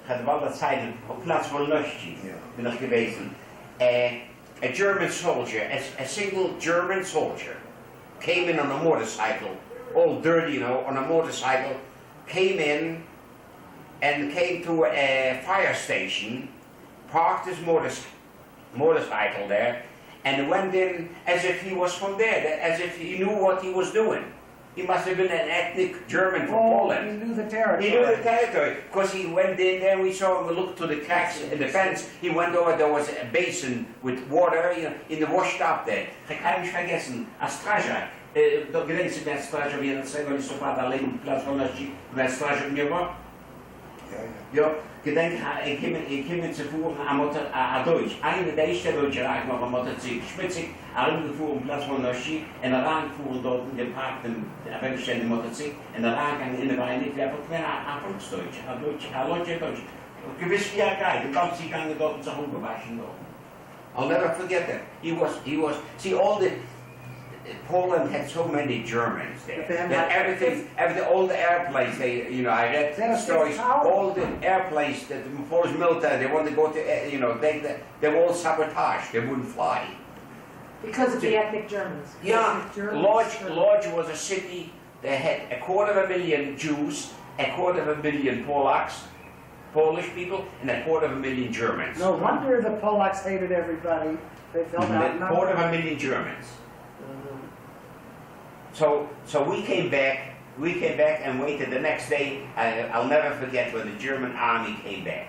Had wel dat zijn op plaats van Lodz ben ik geweest. A German soldier, a single German soldier, came in on a motorcycle, all dirty, you know, on a motorcycle, came in and came to a fire station, parked his motorcycle there, and went in as if he was from there, as if he knew what he was doing. He must have been an ethnic German from Poland. He knew the territory. He knew the territory, because he went in there, we saw him, we looked to the cracks in the fence, he went over, there was a basin with water, you know, in the washtub there. Ik ga niet vergessen, a strażak, dat gedenkt zich met strażak, wie dat zei, want zo vaak alleen in plaats van dat je met strażak niet was. Ja, gedenk, ik heb met ze voeren aan Deutsch. Eine der ersten Deutsche raak nog een motorcykel, spitzig, gevoerd in plaats van Nashi, en dan aangevoerd dort in de park, de weggestellte motorcykel, en dan aangegaan in de wijn, ik heb ook weer aan Volksdeutsch, aan Deutsch. Gewiss 4 Jahre krijg, de kans die gangen dort en zich gewaschen dort. I'll never forget that. He was, see all the, Poland had so many Germans there. That everything, all the airplanes, I read stories, all the airplanes that the Polish military, they wanted to go to, they were all sabotaged, they wouldn't fly. Because of the ethnic Germans. Yeah, Germans. Lodz was a city that had 250,000 Jews, 250,000 Polish people, and 250,000 Germans. No wonder the Polacks hated everybody. They felt outnumbered. 250,000 Germans. So we came back and waited the next day. I'll never forget when the German army came back.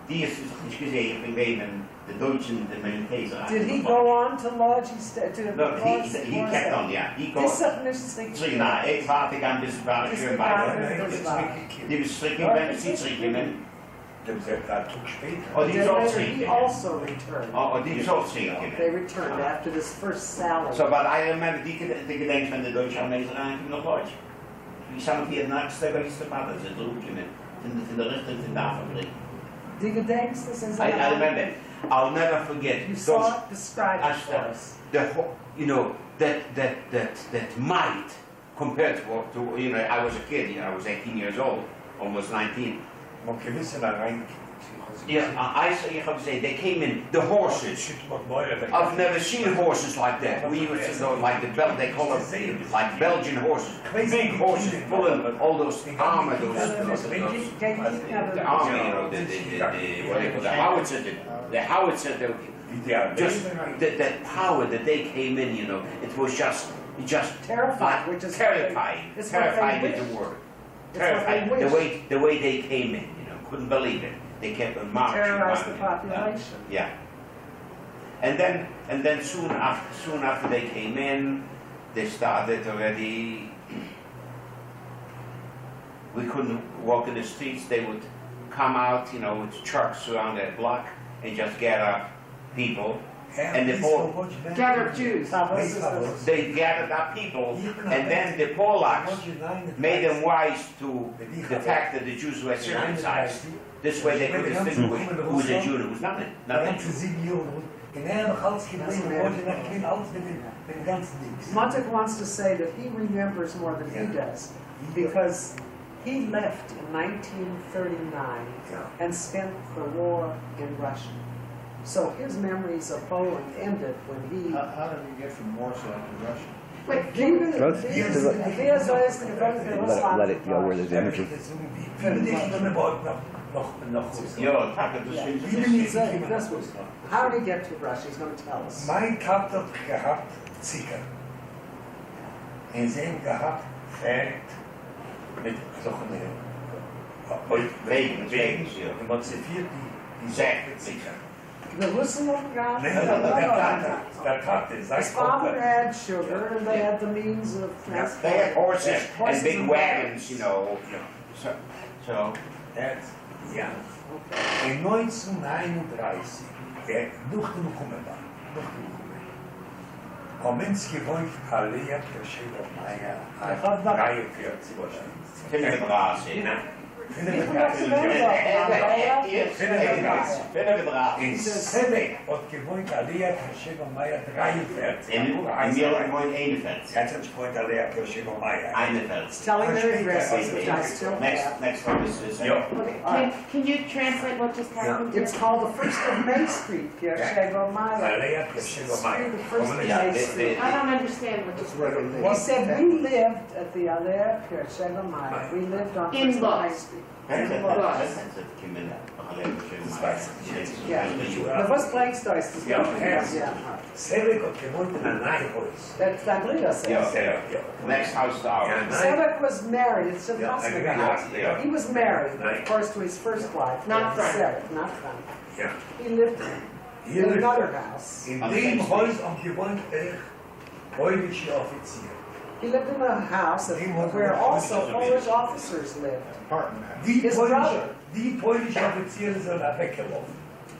Die is dus gezegd in de Duitse militairen. Did he go on to Lodz? No, he kept on, yeah. He Dit is goes. toch niet Sorry, nou, ik wacht ik aan dus waar ik weer bij. Die beschikking ben ik niet schrikken. Dat took später. Oh, die is ook He schrikken. also returned. Oh, die is ook schrikken. They returned after this first sally. So, but I remember die gedenkt van de Duitse aanwezig aan nog Lodz. Die zijn hier naast de geweest paden zitten in de richting van de fabriek. Die gedenkst is I remember. I'll never forget. You saw it, describe it for us. That might compared to I was a kid, I was 18 years old, almost 19. Maar je wist daar rein. Yeah, you have to say they came in the horses. I've never seen horses like that. We used to know like they call them like Belgian horses, big horses pulling all those armor, the army, what do you call the howitzer, the howitzer. Just that power that they came in, it was just Terrifying, which is terrifying is the word. Terrifying. The way they came in, couldn't believe it. They kept on marching. Terrorized the population. Yeah. And then soon after they came in, they started already. We couldn't walk in the streets. They would come out, with trucks around that block and just gather people. And the Gather Jews. they gathered up people, and then the Polacks made them wise to the fact that the Jews were circumcised. This way they could distinguish who was a Jew and who was nothing. Montek wants to say that he remembers more than he does because he left in 1939 and spent the war in Russia. So his memories of Poland ended when he... How did we get from Warsaw to Russia? Wait, Let it go where there's energy. How did he get to Russia? He's going to tell us. Mijn kat had gehabt zieken. En ze hebben gehabt verkt met zo'n Wegen, en wat ze vier die zegt zieken. The Russenhof Nee, der Tate, His sein father Kopf. had sugar and they had the means of They had transport. horses Horses and big and wagons, you know. Ja, So ja. In 1931, nog te komen dan, nog te komen. Om mensen gewoond alleen Kirschel op mij, 43 was vinden we het raas in. Vinden we Vinden we het raas. In Sebek had gewoond alleen Kirschel op mij, 43. In Middel gewoon 41. Het is gewoond alleen Kirschel op mij. Eineveld. Telling their addresses, which I still have. Next one is Ja. Can you translate what just happened? It's called the First of May Street, Pieshego Maya. Alleen Kirschel op mij. The First of Yeah, May Street. I don't understand what just happened. He said, we lived at the Alea Pieshego Maya. We lived on In First of May Lodz. Street. Dat was Blankstoy's. Ja, Yeah. Sebek had gewoond in een nijhuis. That's Fabrizio Yeah. says. Ja. Next house to ours. Sebek was married, it's Ja, impossible. Yeah. He was married, Right. of course, to his first wife. Not Frank. Sebek, not Frank. Ja. He lived Hier in ligt another house. in dem Haus am gewoond polnische Offizier. He lived in a house where also Polish officers lived. Die His polnische, brother. die polnische Offiziere sind da weggelaufen.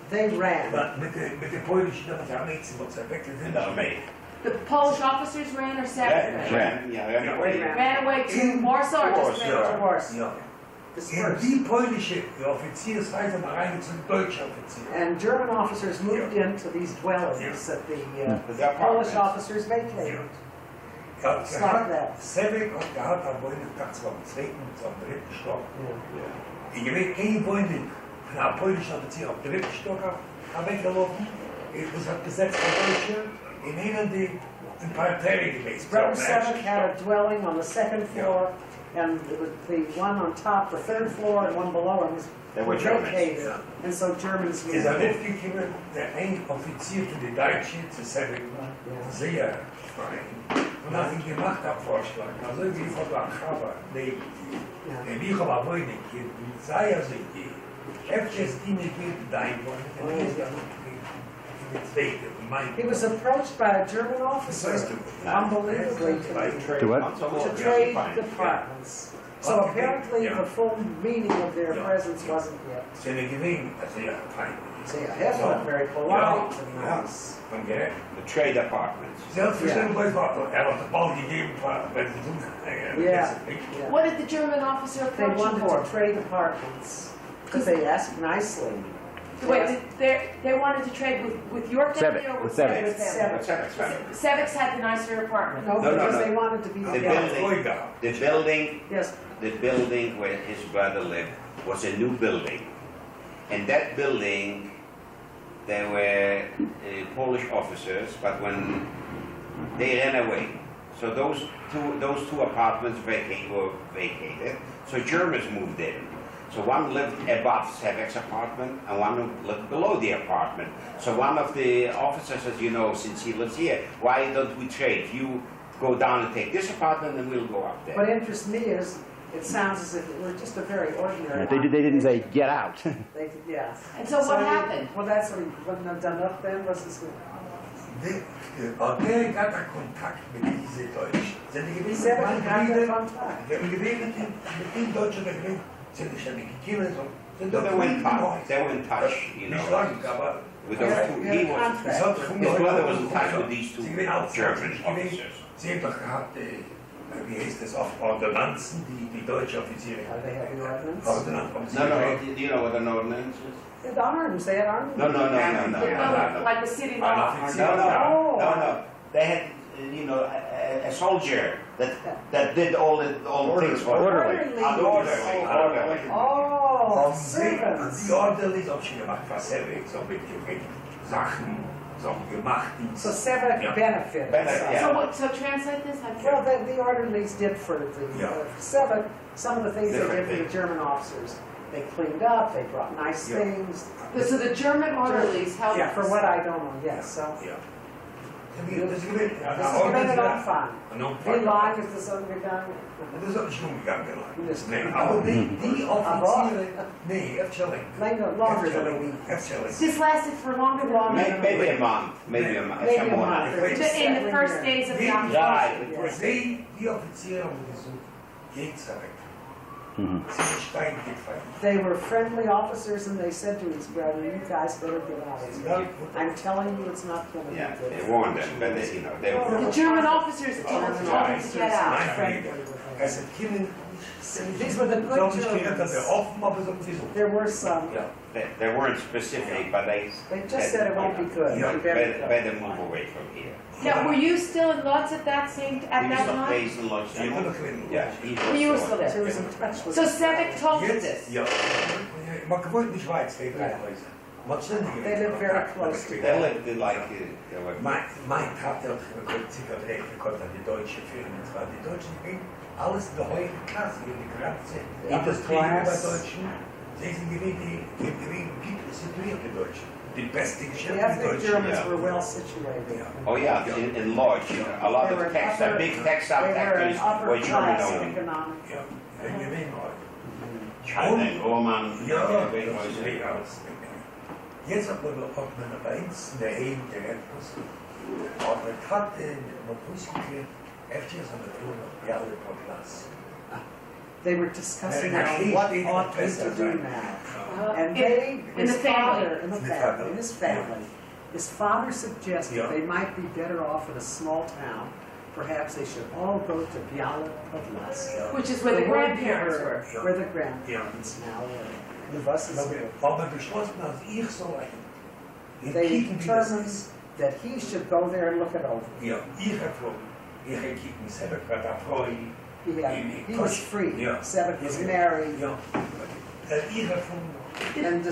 They ran. Maar met de polnische Armeeën wat ze weg En sind. daarmee. The Polish officers ran or Savage ran? Ja, away. Ran away to Warsaw or just ran Of to course. Ja. En Dispersed. die polnische Offiziere zijn maar eigenlijk zijn Duitse Offiziere. And German officers moved into these dwellings that the Polish officers vacated. Ja, It's like that. Sebek hat gehad, er wohnt ganz am zweiten und am dritten Stock. Ich weiß, ein wohnt von einem polnischen Offizier am dritten Stock weggelaufen. Das hat gesetzt der Deutsche in einen, die ein paar Tage gewesen. Brother Sebek had a dwelling on the second floor, and it was the one on top, the third floor, and one below him They was were Germans. vacated. And so Germans moved. Ist er mitgekommen, der ein Offizier für die Deutschen zu Sebek sehr fein. Und hat ihn gemacht, der Vorschlag. Also wie von der Chava, neben die. Und ich habe eine Wohnung hier, und sei er sich hier. Öfters die nicht mit dein Wohnung, und er ist ja noch in der zweite, mein He was approached by a German officer, unbelievably, To what? to trade departments. So apparently the full meaning of their presence wasn't yet. Seine Gewinn, also ja, fein. So yeah, that's not very polite and nice. Von Gerät. The trade apartments. Selbstverständlich war er hat den Ball gegeben, wenn sie tun. Yeah. What did the German officer They approach you wanted for? to trade apartments, because they asked nicely. Wait, they wanted to trade with your family Sebek, or with with Sebek. Sebek's family? Seven. Sebek's had the nicer apartment. No, No, no, because no. they wanted to be The together. building, Yes, the building where his brother lived was a new building. And that building, there were Polish officers, but when they ran away, so those two apartments were vacated. So Germans moved in. So one lived above Sebek's apartment and one lived below the apartment. So one of the officers says, you know, since he lives here, why don't we trade? You go down and take this apartment and we'll go up there. what interests me is, it sounds as if it were just a very ordinary. They didn't say, get out. They, yeah. And so what happened? Well, that's what he wouldn't have done up then, was this. Und der hat einen Kontakt mit diesen Deutschen. Sind die He gewesen, said waren it had Brüder, that contact. wir haben gewesen mit den Deutschen, sind die schon gekommen, sind They doch were in gut touch, geworden. they were in touch, you Nicht know, lang, aber with those two. Yeah, He yeah, was, contract. es hat schon his brother was in touch with these two Sie gewinnen auch German Sie officers. haben doch gehabt, wie heißt das, auf Ordonnanzen, die deutsche Offiziere. They had the ordinance. Ordonnanzen. No, no, do you know what an ordinance is? They had arms, they had arms. No. Like the city An law? Offizier. No. They had, you know, a soldier that did all the things for Orderly. An orderly. Oh, Und servants. die Ordentlichs haben schon gemacht, was er will, so mit Sachen, so gemacht. So Sebek Yeah. benefited. Benefit, yeah. So translate this? Well, the orderlies did for the Yeah. Sebek, some of the things they did Different for the things. German officers. They cleaned up, they brought nice Yeah. things. So the German orderlies helped. Yeah, for what I don't know, yes, so. Ja. Das ist gewinnt. Das ist gewinnt am Anfang. Wie lange ist das umgegangen? Das ist auch nicht umgegangen. Das- Nee, aber die Offiziere, nee, Efteling. Langer, longer than a week. Efteling. This lasted for longer than Maybe a month, maybe a month, Maybe some a more. month. in the first days of the Nee, occupation. Die Offiziere haben gesucht, geht zurück. Mhm. Sie sind Stein gefallen. They were friendly officers and they said to his brother, you guys better get out of here. I'm telling you, it's not gonna be Yeah, good. they warned them, but they, they The were. German officers told them to get out. Er sind Kinder, These were the good glaube ich, gehört, dass Germans. er offen, aber so wieso? There were some, Ja. They weren't specific, but they. just said it won't be good. Yeah, You better go. Better move away from here. Now, were you still in Lodz at that He that was not time? based in Los Ja, Angeles. gewinnt. Yeah, he But you were was. still So he there. was in touch with So his Savick told you Jetzt, this. ja. Man gewohnt nicht weit, zwei, drei Häuser. Man ständig They live very close They together. lived like, they were. Mein Vater hat gekonnt, Zigaretten gekonnt an die deutsche Firmen. Und zwar die Deutschen gingen alles in der heutigen Klasse, in die ganze Industrie bei Deutschen. Sie sind gewesen, people situierte Deutschen. Die beste The Geschäfte ethnic Deutschen. Germans yeah. were well situated. Oh yeah, in Lodge, a lot They were of an textile, upper- big textile They were an factories upper were German class owned. economic. Ja, ein Gemeinheit. And Oman, Ja, they das was ist mega aus. Jetzt hat man bei uns in der Ehe der Erdnuss, aber man hat man ausgeklärt, FTS haben wir noch Jahre pro Klasse. They were discussing Yeah, now actually, what they ought we did to that, do right. now. Uh, And in- they, in his the family. father, in the In the family, family. in his family, his father suggested Yeah. they might be better off in a small town. Perhaps they should all go to Biala Podlask. Which is where the grandparents were. Where the grandparents now were. The buses were. Aber beschlossen, als ich so ein They kicken determined that he should go there and look it over. Ja, ich habe kicken selber bei der Frau. He was free. Yeah. Seven was married. Ja, ich habe And the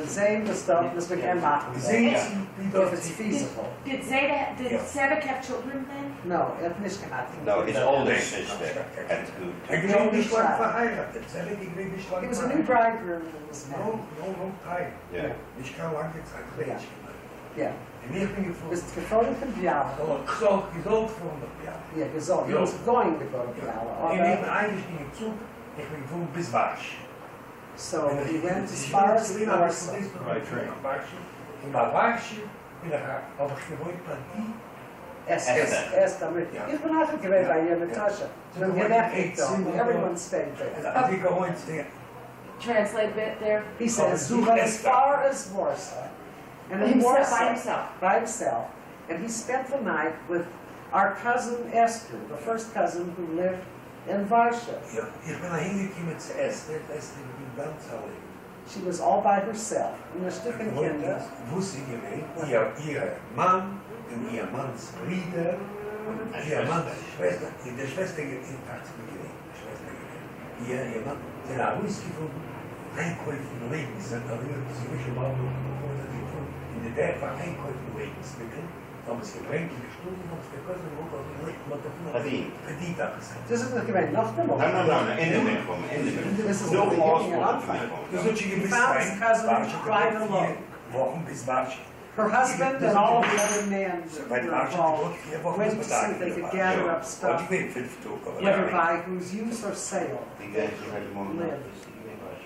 Zayn was done, was began machen. gesehen, If wie dort it's feasible. Did Yeah. Savick have children then? No, er hat nicht gehabt. No, his older sister had Er two. gewinnt nicht lang verheiratet. Er gewinnt nicht lang He was a new bridegroom and was married. No time. Yeah. Ich kann lange Zeit reden. Yeah. Und ich bin Bis geflogen. gefolgt von Biala. Gesorgt von der Piano. Yeah, gesagt. He was going to go to Biala. Ich bin eigentlich in den Zug, ich bin geflogen bis Warsch. So he went as far as Warsaw. By train. In Warsch bin ich aber gewohnt bei die. Erst damit. Ich bin auch gewesen bei ihr, Natascha. When we left it, everyone stayed there. Also ich gewohnt der. Translate bit there. He says he went as far as Warsaw. And in Himself, by Warsaw, himself. by himself. And he spent the night with our cousin Esther, the first cousin who lived in Warsaw. Ja, ich bin dahin gekommen zu Esther, Esther bin ganz allein. She was all by herself. Und wir stücken Kinder. Wo sie gewesen, ihr Mann und ihr Manns Brüder und ihr Manns Schwester, die Schwester in Taxi gewesen, die Schwester gewesen. Ihr Mann, den hat rausgefunden, Einkäufen Lebensmittel, sie mich mal in der Dörfer Einkäufen Lebensmittel, haben es gebringt, in die Stunde, haben es gekostet, verdient hat es. Das ist nicht gemeint, noch No, einmal. no, in the middle, in the middle. This is No the laws beginning for and the Anfang. Das middle. hat sie gewiss found his cousin right alone. Wochen bis Warsch. Her husband and all of the other men Bei were Warsch involved hat 4 Wochen went to bis see if they could gather up stuff, Und ich bin 5 Tage. whether by whose use or sale, Die Grenzen had more Live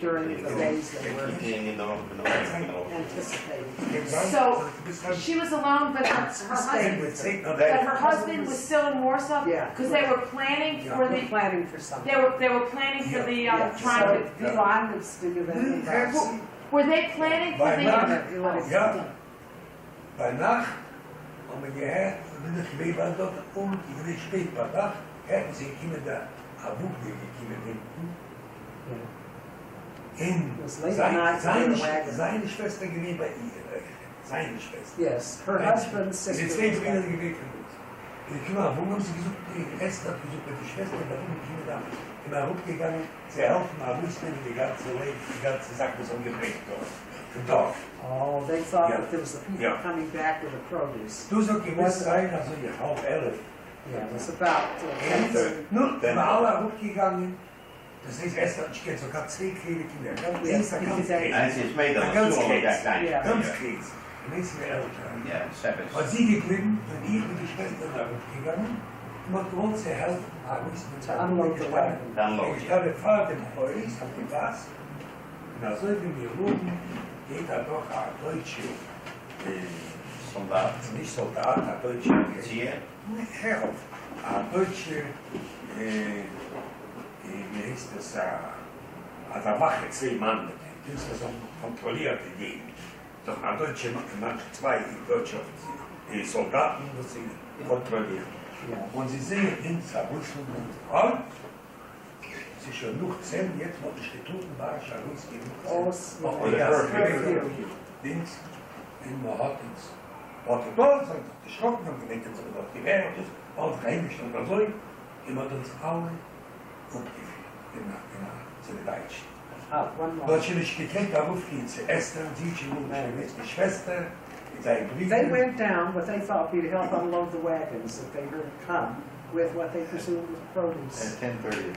during the days that were anticipated. So, she was alone, but her husband was still in Warsaw? Yeah. Because they were planning for We're the, planning for something. they were planning for the, Yeah, trying so we wanted to do that. to, were they planning for Bei the, Nacht, You let it- ja, bei Nacht haben wir gehört, wenn ich gewesen war dort und ich bin spät bei Nacht, hätten sie gekommen da, Abu gekommen in It was late at night, we were in the wagon. seine Schwester gewesen bei ihr, seine Schwester. Yes, her husband's sister. Die zwei was Brüder back. gewesen. Ich komme auf, wo haben sie gesucht, die Rest hat gesucht, die Schwester, da oben kommen da, in der Rupp gegangen, sie helfen, Abu ist die ganze Sache, was umgebringt dort. Im Dorf. Oh, they thought Yeah. that there was the people Yeah. coming back with the produce. Du sollst gewiss sein, also ihr halb 11. Yeah, it was about 10. Nun, wir alle hochgegangen. Das ist erst, ich kenne sogar 2 kleine Kinder. Ganz Yes, Dienstag, ganz because Krebs. And it's made of Ganz stone Krebs. that time. Yeah. Ganz Krebs. Nächste Eltern. Ja, Sabbath. Als sie geblieben, dann ich mit der Schwester gegangen, man konnte sie helfen, aber ich mit To unload the wagon. Download. Ich habe Fahrt im Häus, hab gepasst. Und da sollten wir oben, geht da doch ein Deutsche, Soldat. nicht Soldat, ein Deutsche, Zier. Herr, ein Deutsche, wie heißt das, da wache zwei Mann, die ist das kontrolliert gegeben. Doch ein Deutsche macht zwei deutsche die Soldaten, das sie kontrollieren. Ja. Und sie sehen links ein Rüstung und Frau, sie schon noch 10, jetzt noch die Statuten war, ich habe uns Aus, Oder links, in Mohattens. Wat er dort zijn, dat de schok, dan denken ze dat die wereld is, al reingestellt, dan zo, iemand ons alle opgeven in de Deutsch. Ah, one more. Dat je dus gekend daarop ging, ze Esther, Zietje, met de Schwester, in zijn They brieven. went down, but they thought we'd help unload the wagons that they were to come with what they presumed was produce. At 10:30.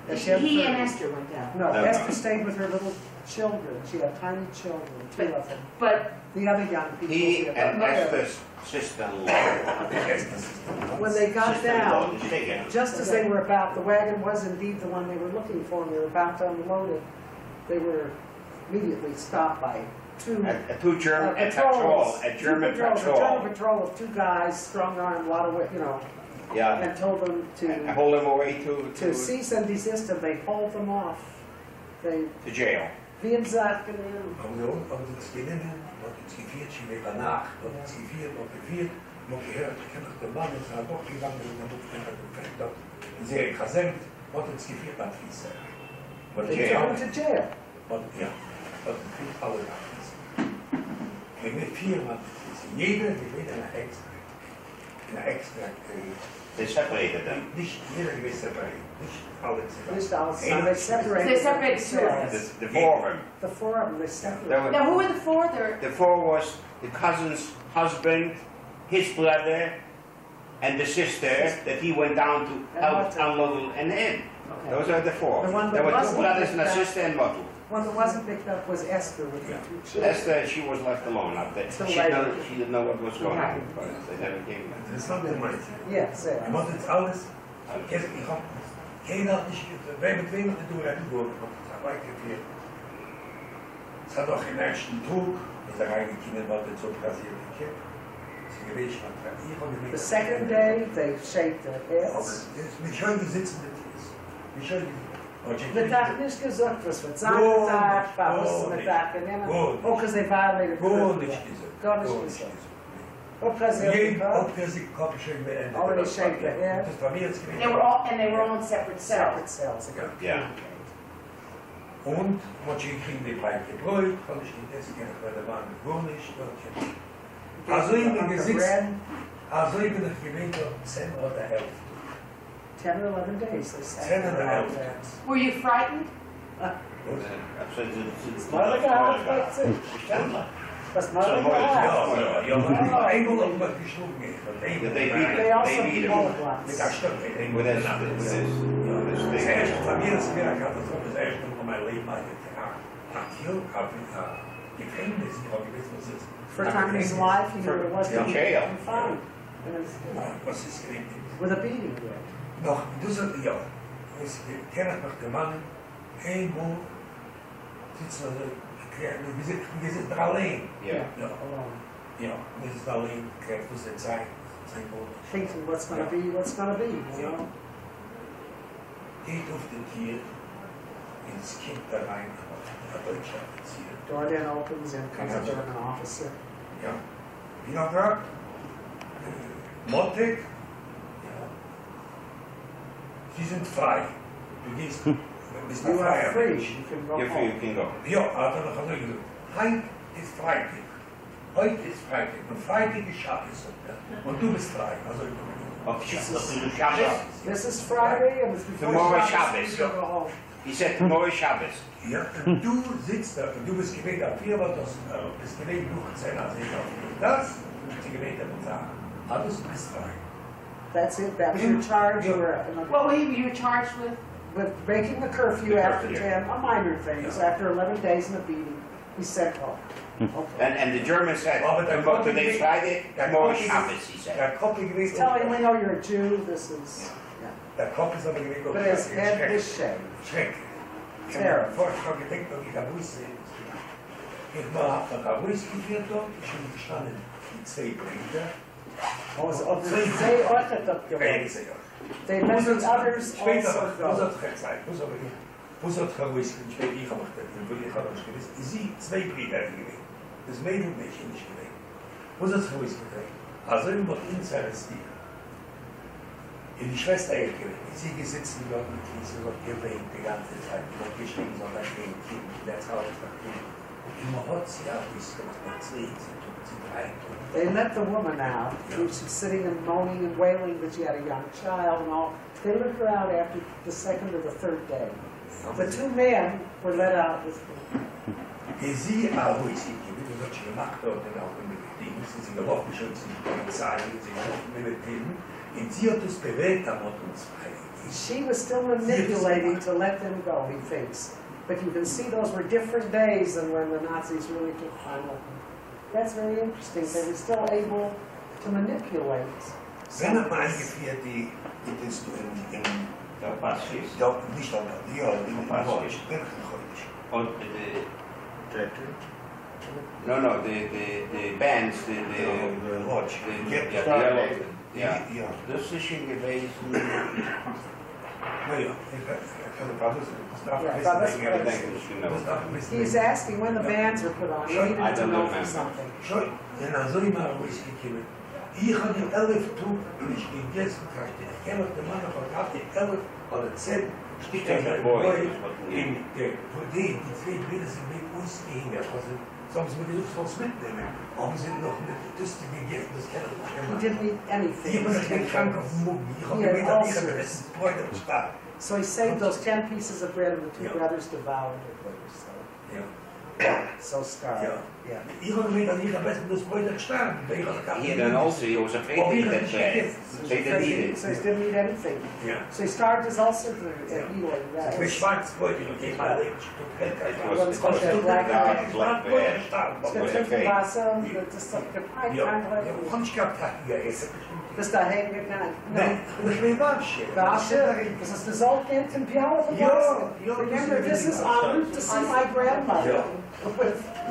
And she had He and 30. Esther went down. No, No. Esther stayed with her little children. She had tiny children, two of them. But The other young people. He she had and mother. Esther's sister-in-law. When they got Sister-in-law, down, the Stiger. just as they were about, the wagon was indeed the one they were looking for, and they were about to unload it, they were immediately stopped by two Two German, a patrol, a German A German patrol. patrol of two guys, strong-armed, a lot of, Yeah, and told them and to hold them away to cease and desist, and they hauled them off. They, jail. wie gesagt, Aber das Gelingen, wat het gevierd, je weet danach, wat het gevierd, wat gevierd, nog gehört, ik ken nog de man, is naar toch gegaan, en dan ook naar de vent, dat zeer gezegd, wat het gevierd had vissen. Wat they Jail. took them to jail. Wat, ja, wat het gevierd alle dagen is. Ik weet vier, want het is jeder, die weet een extra, They separated them. niet jeder geweest erbij, niet alle Just outside, they separated. They separated two of themselves. The four of them. The four of them, they There separated. were- now who were the four? There. The four was the cousin's husband, his brother, and the sister that he went down to help unload and in. Those are the four. The one that There were two wasn't brothers and a picked up- sister and Motu. One that wasn't picked up was Esther with the two children. Esther, she was left alone up there. Till She later. didn't know what was going on, but they never came back. Interessant, meint. Yes, Je moet het alles, ik had geen had niet, wij hebben twee minuten door en door, want het had wij gevierd. Het had nog geen eerste droog, dus daar eigenlijk in wat het zo gebaseerd ik heb. Ze geweest van hier van de The second day, they shaved their heads. Wie schön sitzen das ist. Wie schön. The dag nicht gesagt, was wird sein, Tag, was mit Tag, Gut. oh, because they violated the Gar law. nicht gesagt. Gar nicht gesagt. Oh, President, Jeden Hauptmäßig Kopf schön beendet. Already shaved the head. Das war mir jetzt They were all and they were all in separate separate cells. cells. Yeah. Und wat je ging die bij gebruikt, van de schieters, bij de baan gewoon is, Also in den Gesitz, also ich bin gewählt, 10 oder 11. 10 or 11 days, they sat 10 or there. 11. Were you frightened? Mal gehabt, was ist? Was mal So, gehabt? Ja, maar einmal op wat geschlagen heeft. They also They beat beat him. all Mit der Stadt, With his, with his Das thing. erste Familienskatastrophe, das erste Mal in meinem Leben eigentlich hier, Gefängnis, ich habe gewusst, was ist. For a time in his life, he knew it wasn't For jail. fine. Was ist gewesen? With a beating, yeah. Nog, dus het, ja, dus ik ken het nog de mannen, eenmaal zitten we zitten er alleen. Yeah. Ja, Alone. ja, we zitten alleen, krijgt dus het zijn woorden. Thinking what's gonna be, what's gonna be, you know? Dit hoeft het hier in het kind te rein, dat Deutsch offizier. Door then opens and comes a German officer. Ja, wie nog daar? Montek, ja, sie sind frei. Du gehst, bist You ein are freier free, Mensch. you can go You home. can go. Ja, hat er noch einmal gesagt. Heute ist Freitag. Heute ist Freitag. Und Freitag ist Schabbos. Und du bist frei. Also ich bin Okay. Jesus. Shabbos. This is Friday and it's before Tomorrow is Shabbos, Shabbos. you go home. He said tomorrow is Shabbos. Ja, und du sitzt da und du bist gewählt auf 4, das bist gewählt durch 10, also ich auf das, du bist gewählt auf Tag. Alles bist frei. That's it, that was your charge, you were What were you charged with? with breaking the curfew The after curfew. 10, a minor things, after 11 days and a beating. He said, oh, okay. And the German said, Oh, but that tomorrow company- today's Friday, that tomorrow company- Shabbos, he said. Der Kopf gewesen. Tell him, we know you're a Jew, this is, yeah. Der Kopf ist aber gewesen. But his head was shaved. Schreck. Ich Terrible. habe vorher schon gedacht, ob ich da wusste. Ich war auf der Whisky hier dort, ich bin gestanden, die zwei Brüder. Also, they ordered the Gewesen, ja. They mentioned others Später, also was go. hat er gesagt? Was hat er Whisky? Später, ich habe ich habe es gewusst. Sie, zwei Brüder gewesen. Das Mädel nicht gewesen. Was hat er Whisky gesagt? Also, immer in seiner Stil. In die Schwester gewesen. Sie gesessen dort mit Kies und hat geweint die ganze Zeit. Und hat geschrien, so ein Kind, der Zahl ist nach Kind. Immer hat sie auch Whisky gemacht, mit zwei, sie drei. They let the woman out, who was sitting and moaning and wailing that she had a young child and all. They let her out after the second or the third day. The two men were let out with Sie auch Whisky, wie du das gemacht hast, und auch mit dem sie gelaufen, schon zu Polizei, sie gelaufen mit dem. Und sie hat es bewegt, am uns frei. She was still manipulating to let them go, he thinks. But you can see those were different days than when the Nazis really took final. That's very interesting. They were still able to manipulate. Wenn er mal eingeführt, die das in Der Pazifist. nicht an der, ja, in der Deutsch, Und no, the bands, the Lodge. ja, das ist schon gewesen. Naja, ich kann ein paar He's asking when the bands were put on. He needed I to don't know remember. something. Schon, in der Solima Whisky gekommen. Ich habe die 11 Tug, und ich bin jetzt gefragt, ich kenne auch den Mann, aber ich habe die 11 oder 10 Stücke in der, wo die zwei Bilder sind mit uns gehingen. Also, sonst würde ich was mitnehmen. Aber sie sind noch nicht das gegeben, das kann ich nicht He machen. didn't eat anything. Ich bin nicht krank auf dem Mund. Ich habe gemeint, ich habe das Freude am Start. So he saved those 10 pieces of bread and the two Yeah. brothers devoured it. Ja. So starved. Ja. Yeah. Ich habe gemeint, ich habe das Freude gestorben. Ich habe gehabt. Hier dan also, he was afraid Oh, to eat he that was bread. afraid. They didn't eat So he it. didn't eat anything. Ja. So he starved his ulcer through Yeah. healing. That Mit was, Schwarzbrötchen und ich habe It was Black dark black bread. it's got was to okay. Wasser, just like the pie Ja, kind ja, of kann ich gehabt haben, ja, jetzt. just a hang it down. Nein, No. ich will Wasche. Vasha, this is the Zolkant and Piala from Yeah, Boston. yeah, Remember, this this is is really en route to see my grandmother.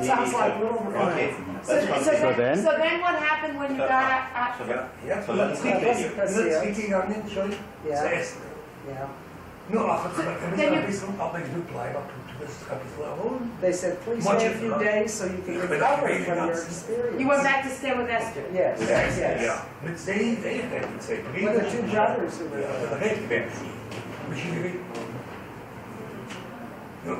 Sounds like little Okay, So, let's so, continue. then- so then what happened when you got out? So, Ja, ja, So let's Zwicky continue. gegangen, schon. Yeah. Zuerst. Yeah. Nur auch, wir Then müssen you- ein bisschen, aber ich will bleiben, du wirst ein bisschen erholen. They said, please Much stay a of few it. days so you can Yeah, but recover I really from your not- experience. You went back to stay with Esther. Yes, yes. Ja, mit zwei Wegen, mit zwei Brüdern. With the two brothers who were Ja, there. dat recht werd sie. Misschien weet ja,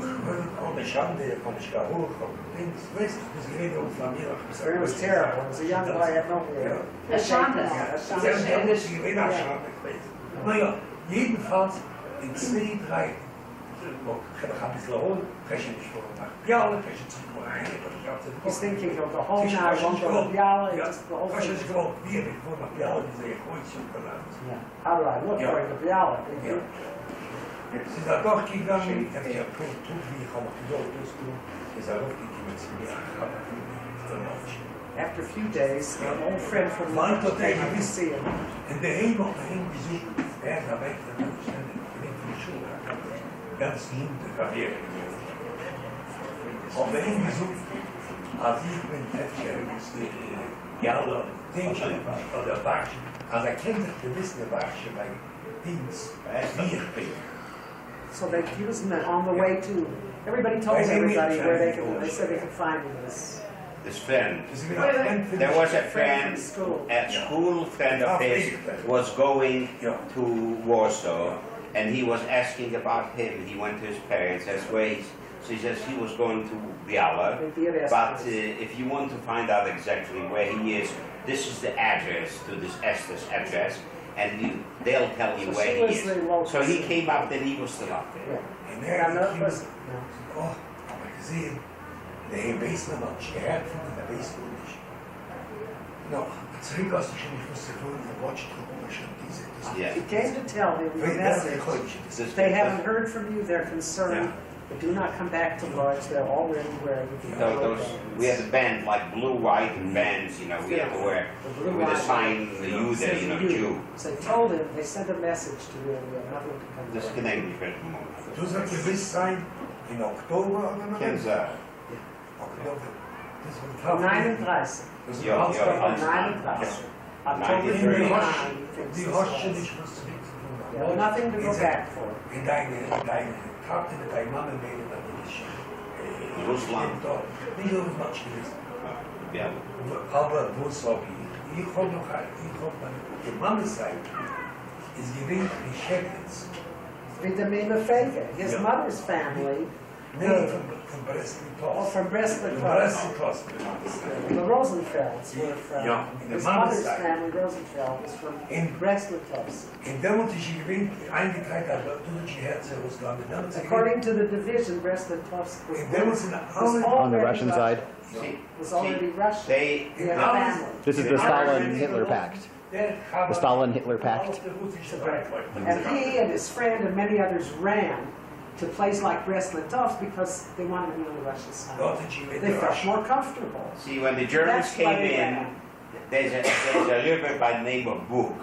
kon de schande, kon de schahoog, kon de dings, wees het, dus ik weet ook van meer. It was terrible. It was a young boy, I had no Ja. idea. Ashanda. Ja, dus ik weet dat schande geweest. Maar ja, jedenfalls, in 2, 3, ik ga een beetje horen, krijg je niet voor een piano, krijg je het voor een He's thinking of the whole now, I won't go to Biala, just the whole Als je thing. het gewoon weer voor een piano, die zei, gooi je zoeken naar. Yeah. How do I look Yeah. for the Biala? Ja. Ze is daar toch gegaan, en ik heb toen wie gaan we door, dus toen is daar ook niet met z'n meer gegaan. After a few days, an old friend from Man, London tot came tegen to see him. En de hemel heen bezoeken, er naar weg, en dan zijn de van de schule, ganz liefde carrière geweest. Op de heen bezoek, als ik ben heftig, ja, dat denk ik, dat baasje, als ik kende de wisten baasje bij dienst, vier. So he was on the way to, everybody told everybody where they could, they said they could find him. His friend. Dus ik ben There was a Friend friend from school. at school, friend of his, was going to Warsaw, and he was asking about him. He went to his parents as ways. So he says he was going to Biala, They did ask but him. if you want to find out exactly where he is, this is the address to this Esther's address, and they'll tell you So where she he was is. the locust. So he came up, and he was still up there. Yeah. En Yeah, no, er it was, ging, no. oh, heb ik gezien, de heer Beesman had geherkt van de Beesman niet. Nou, het schrik was dat je niet moest doen, de watch droppen, als je deze, dus Yeah. He came to tell him the weet je, dat is message. een gootje. Dus They haven't heard from you, they're concerned. But do not come back to Lodge, they're already wearing the yellow Those, we bands. had a band like blue, white, and bands, you know, we had to wear The blue with a line sign, the Jude, says you know, you. Jew. So they told him, they sent a message to him, you have nothing to come Das back. kann eigentlich nicht Du sagst, ihr wisst sein, in Oktober oder November? Kenza. Oktober. Das wird Von Tag. 39. Das Ja, wird ja, Von alles 39. October 93. 39. Die Hosche nicht was zu tun. Yeah, nothing to go back for. In deine Tate, deine Mama made it under the shit. Russland. Nicht so much gewesen. Ja. Aber wo sag ich hab noch, die Mama sagt, ist gewinnt die Shepherds. With the Mimafega, his Yeah. mother's family, Nee, von Breslin all Toss. from Breslin. Von Breslin Toss. The Rosenfelds were from, Yeah, in the his mother's mother's side. family, Rosenfeld, was from In- Breslin. In dem und ich gewinnt, eingeteilt hat, deutsche Herzen Russland. In dem und sie According to the division, Breslin gewinnt, in dem und sie alle, On the Russian side. Was already Russian. They, He had a Now- family. This is the Stalin-Hitler pact. The Stalin-Hitler pact. And he and his friend and many others ran to a place like Breslin-Tov because they wanted to be on the Russian side. They felt more comfortable. see, when the Germans That's why came they in, ran. there's a river by the name of Bug.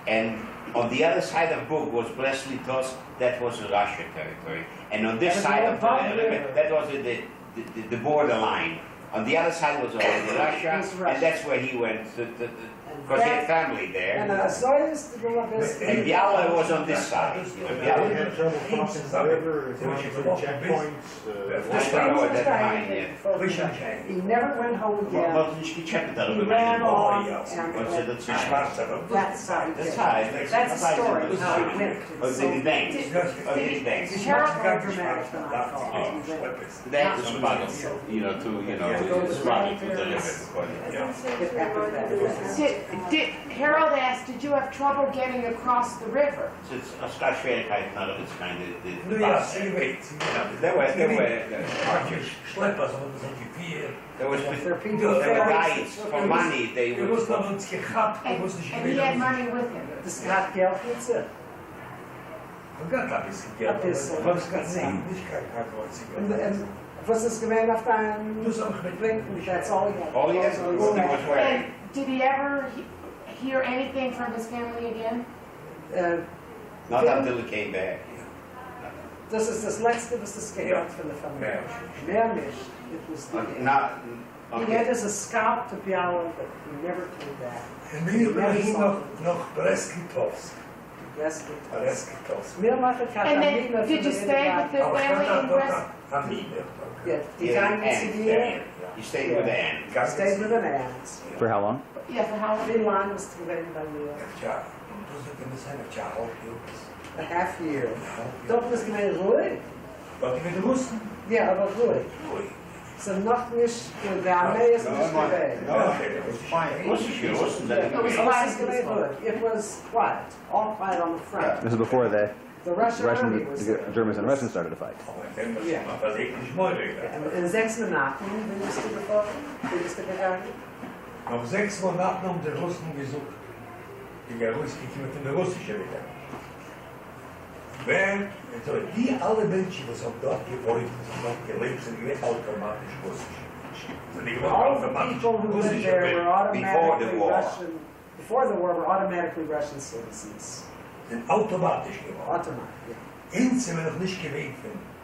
And on the other side of Bug was Brest-Litovsk, that was the Russian territory. And on this That was side all of the above river, river. that was the borderline. On the other side was already Russia, was Russia. and that's where he went, because he had family And there. Zoyas to go up this. And Biala was on this side. And We Biala- had trouble crossing the river, going through checkpoints. That's what I was at the time, yeah. He never went home again. Wat is die capital? He ran off Wat and ze dat zijn? that's how he That's did. right. That's the story, how he went. Of the banks. Of the It's banks. much more dramatic than I thought. He went. That was smuggled, you know, to smuggle to the river. It happened that way. Did, Harold asked, did you have trouble getting across the river? It's a Scotch Schwierigkeit, not of its kind. Nu ja, ze weet. There were Schleppers, want we zijn vier. there was There are people there were ferries. guides for money. They Er was would nog eens gehabt, er And, was niet and he had money with him. This got geld, that's it. We got dat eens gehabt. Dat is, Wat is dat? Nee, niet And was this gemein auf dein Dus ook met Lincoln, that's all he had. all he had to do was wearing. And did he ever hear anything from his family again? Not until he came back. Das ist das letzte, was das gehört von der Familie. Mehr nicht. It was the end. Not, He okay. had as a scout to Biala, but he never came back. En wir gingen noch Breskitovsk. That's the Breskitovsk. Mir mache And then, did you stay with the family in Brest? Familie. Yeah, die Yeah, ganze and Zivier, he stayed with Anne. stayed with an aunt. For how long? Yeah, for how long? Wie lang was het geweest bij mir? Ja, dus ik in de zijn of ja, half A half year. Dat was gemein ruhig. Wat ik in de Russen? Ja, aber ruhig. So noch nicht, der Armee ist nicht gewesen. Russian, Russian, Yeah, that it was was always gemein ruhig. It was quiet, all quiet on the front. This is before the The Russian army was the there. Germans and the Russians started to fight. Ja, dat is echt niet mooi. In 6 Monaten bist du gefahren, bist du gegangen. Noch 6 Monate haben die Russen gesucht. Ich komme von der Russischen wieder. Wer, also die alle Menschen, die haben dort gewohnt, die haben gelebt, sind nicht automatisch Russisch. Sind nicht All the automatisch people who lived there were Before the automatically war. Russian, before the war were automatically Russian citizens. Sind automatisch geworden. Automatic. Ins sind wir noch nicht gewählt.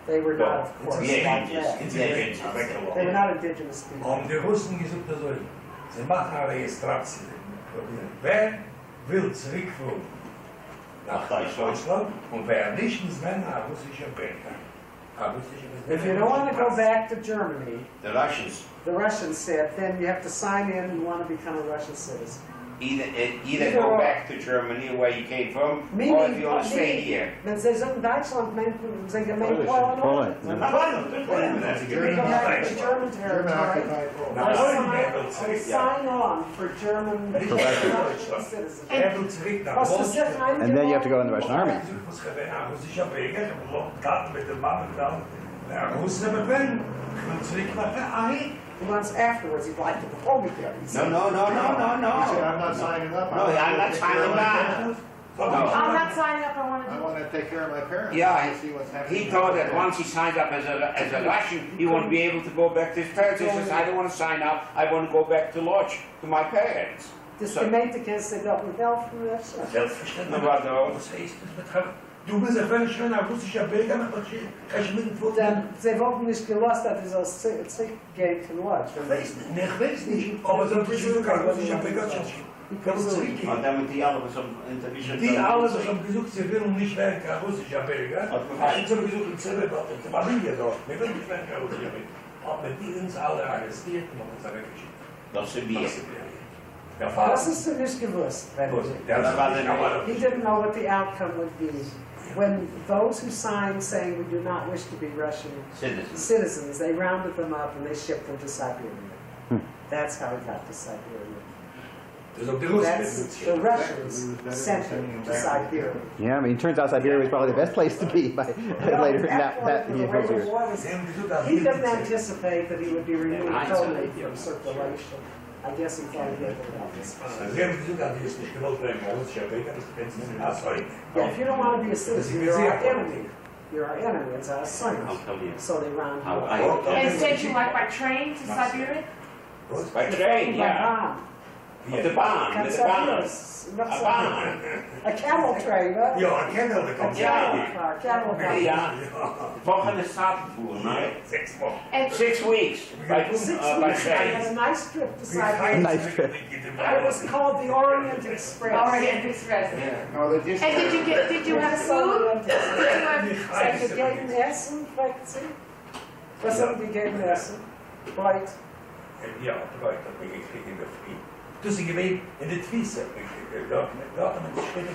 They were not, of course, Yeah, like yes, that. Ins sind wir yes. weggelaufen. They were not indigenous people. Haben die Russen gesagt, also, sie machen eine Registration. Wer will zurückführen nach Deutschland und wer nicht, muss man ein russischer Bürger. If you don't want to go back to Germany, The Russians the Russians said, then you have to sign in and want to become a Russian citizen. either go back to Germany where you came from, or if you want to stay here. Wenn sie so in Deutschland meinten, sie gemeint Polen. Poland. You go back to German territory. Or sign on for German Russian. citizenship. Er will zurück nach Was ist Deutschland. das And then you have to go in the Russian army. Russischer Bürger, ich habe Garten mit der Mama getan. Der Russen haben wenn, ich will zurück nach der Armee. Months afterwards, he'd like to go home again. He No, said, no, no, no, no, He said, no. I'm not signing up. No, I'm not signing up. So I'm not signing up, I wanna I do. wanna take care of my parents. Yeah, I wanna see what's happening. He thought that once he signed up as a Russian, he won't be able to go back to his parents. He says, I don't want to sign up, I want to go back to lodge, to my parents. Dus Zo. de gemeente kent zich dat niet wel voor Rusland. Selbstverständlich. Na, warte. Was heißt das betreffend? Du bist ein völlig schöner russischer Bürger, aber ich bin von Dan, ze wollten nicht gelost dat is als zurückgeht von Lodge. Ich weiß nicht, aber so ein russischer Bürger kann man zurückgehen. Und damit die alle was in der Vision. Die alle, die haben gesucht, sie will nicht werden kein russischer Bürger. Ich habe gesucht in Zellebad, in der Familie dort. Wir will nicht werden kein russischer Bürger. Aber die uns alle arrestiert und haben uns weggeschickt. Dat ze meer. Der Vater. Das ist du nicht gewusst. Wenn Das war der he didn't know what the outcome would be. When those who signed saying we do not wish to be Russian citizens. citizens, they rounded them up and they shipped them to Siberia. That's how he got to Siberia. Dus op de Russen. That's the Russians sent him to Siberia. Yeah, I mean, it turns out Siberia was probably the best place to be by later. That point, he the way the years. war was- he didn't anticipate that he would be removed totally from circulation. I guess he thought he had it out. Sie haben gesucht, dass die es nicht gewollt werden, kein russischer Bürger, das kennen Sie nicht. Ah, sorry. Yeah, if you don't want to be a citizen, you're our enemy. You're our enemy, it's our son. I'll tell you. So they round you How up. I- And sent you like by train to Siberia? By train, yeah. Op de baan, met de baan. A camel train, huh? Ja, ik ken wel de A kant. camel car. Ja. Volgende stapelvoer, nee? 6 maanden. And 6 weeks. By 6 by weeks, I had a train. nice trip to Siberia. Nice trip. It was called the Orient Express. Orient Express. No, they just. And did you have food? Did you have, Zijn gegeten Essen, fragt sie? Was haben die gegeben Essen? Right. Ja, dat ben ik in de vriend. Dus ik weet in de Twisse, dat met schwindig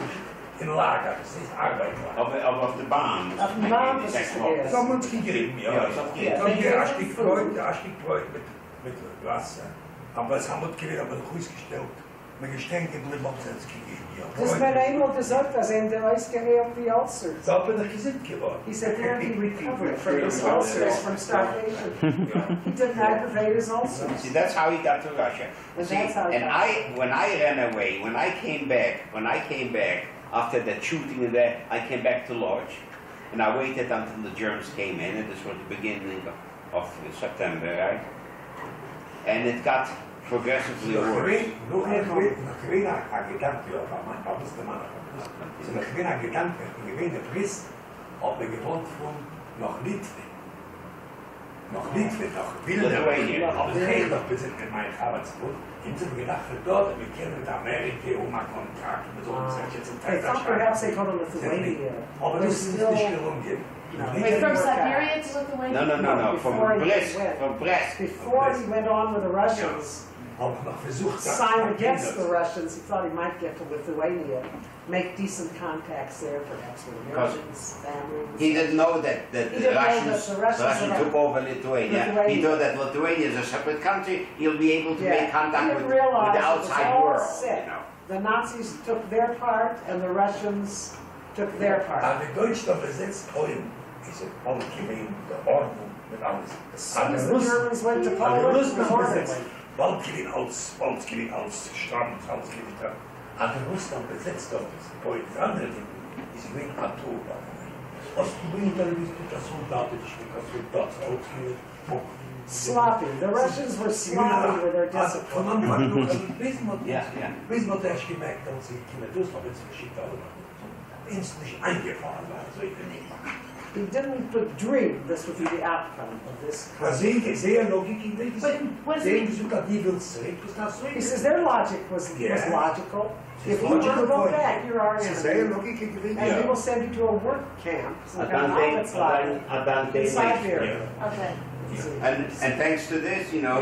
in lager, dat is arbeid. Op de baan. Op de baan was het gegeven. Dat moet gegeven, ja. Ja, dat Ja, Dan they hier gave als them ik food. brood met Wasser. Aber es haben wir gewählt, aber ruhig gestellt. Mit Gestänken geblieben, ob es uns gegeben, ja. Dus men eenmaal gesagt, dass er de Eis geheeld die ulcers. Dat ben ik gezind geworden. He said there he recovered from his ulcers from starvation. He didn't aggravate his ulcers. See, that's how he got to Russia. And See, that's how he and got- when I ran away, when I came back after that shooting in there, I came back to Lodge, and I waited until the Germans came in, and this was the beginning of September, right? And it got progressively worse. Nog geen gedanke, ja, van is de man. Ze nog geen gedanke, een gewene Frist, op de grond van nog Litwe. Nog Litwe, nog Lithuania. Op de hele bezit in mijn arbeitsboot. En ze hebben gedacht, dort, we kennen met Amerika, om een contract met ons, dat je het They thought perhaps they go to Lithuania. Maar But dat it's is still, niet gelungen. wait, from Siberia to Lithuania? No, from Before he Brest, went. from Brest. before he went on with the Russians, Hebben we nog verzocht. sign against the Russians, he thought he might get to Lithuania, make decent contacts there, perhaps with Americans, families. He didn't know that He didn't know that the Russians took over Lithuania. Lithuania. He thought that Lithuania is a separate country. He'll be able to Yeah. make He contact didn't with realize the it was outside all world. set. You know. The Nazis took their part and the Russians took their part. Aan de Duitsland besetzt Polen is het alle geween, de Ordnung met alles. As soon as the Germans went to Aan de Poland, it was Russland besetzt, orderly. Wald geween als Strand, alles geween daar. Aan de Russland besetzt dat is Polen, de andere ding is geween Atomwaffen. Als je weet dat het als soldaten, dus als soldaat uitgeween, Sloppy. The Russians were sloppy with their discipline. Van Anfang nog, wees wat, Ja, ja. wees wat er is gemerkt dat ze in de Duitsland met verschiet allemaal. Instantly eingefahren waren, so ich bin nicht machen. He didn't dream this would be the outcome of this. Maar zeer logisch in deze But zin. was Zeer it, zoekt dat die wil schrik, dus dat zo He says their logic was Yeah. logical. It's If you want to logical go for back, you. you're our Ze zeer enemy. logisch in gewin. And we will send you to a work camp, some kind of Arbeitslager in Siberia. okay, And thanks to this, you know,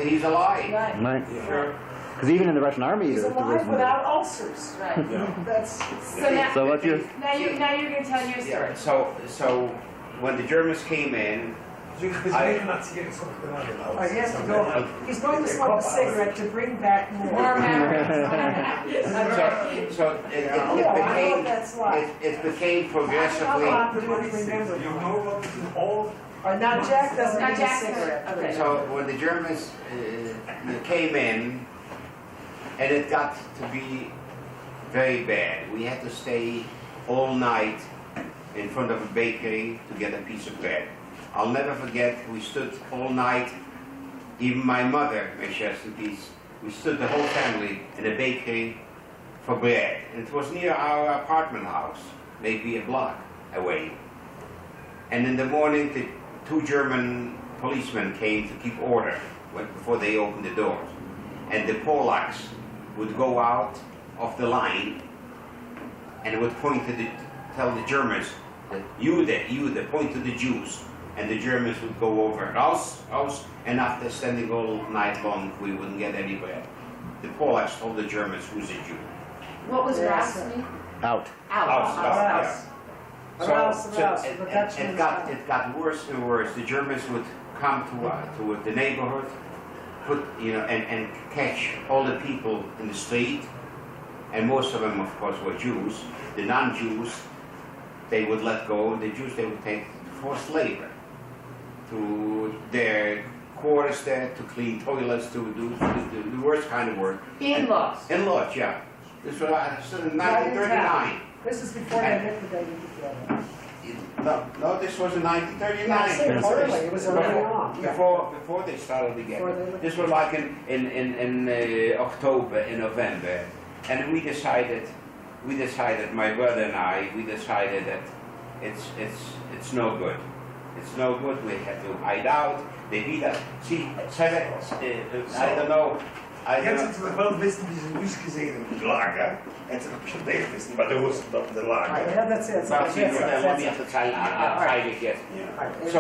he's alive. right, Right. Sure. Because even in the Russian army, He's there alive was without ulcers. right. That's, So now, So what's your? now you're gonna tell your story. Yeah. So when the Germans came in, Dus ik bezwegen dat ze hier zo gedaan he has to go, he's going to smoke a cigarette to bring back More more. memories. Okay. so it I know what became that's like. it became How progressively. often do you remember? You know what is all Now Jack doesn't Now need a Jack cigarette. doesn't. Okay. So when the Germans came in, and it got to be very bad. We had to stay all night in front of a bakery to get a piece of bread. I'll never forget, we stood all night, even my mother, may she rest in peace, we stood the whole family in a bakery for bread. And it was near our apartment house, maybe a block away. And in the morning, the 2 German policemen came to keep order before they opened the doors. And the Polacks would go out of the line and would point to tell the Germans, that you there, point to the Jews. And the Germans would go over, raus, and after standing all night long, we wouldn't get any bread. The Polacks told the Germans, who's a Jew? What was Yes, raus mean? Out. Out. Arouse. Arouse, arouse. It got worse and worse. The Germans would come to the neighborhood, and catch all the people in the street, and most of them, of course, were Jews. The non-Jews, they would let go. The Jews, they would take forced labor to their quarters there, to clean toilets, to do the worst kind of work. In-laws. In-laws, yeah. This was in 1939. This is before they liquidated the building. No, this was in 1939. Yeah, I say it was early, it was early on. Yeah. Before they started Before again. they This was like in October, in November, and we decided, my brother and I, we decided that it's no good. It's no good. We had to hide out. They beat us. See, I don't know. Je hebt het nog wel wisten die ze nieuws gezien in het lager. En ze nog tegen wisten, maar dat was dat de lager. Yeah, that's it. Well, see, That's it. let That's me it. have to try it yet. Right.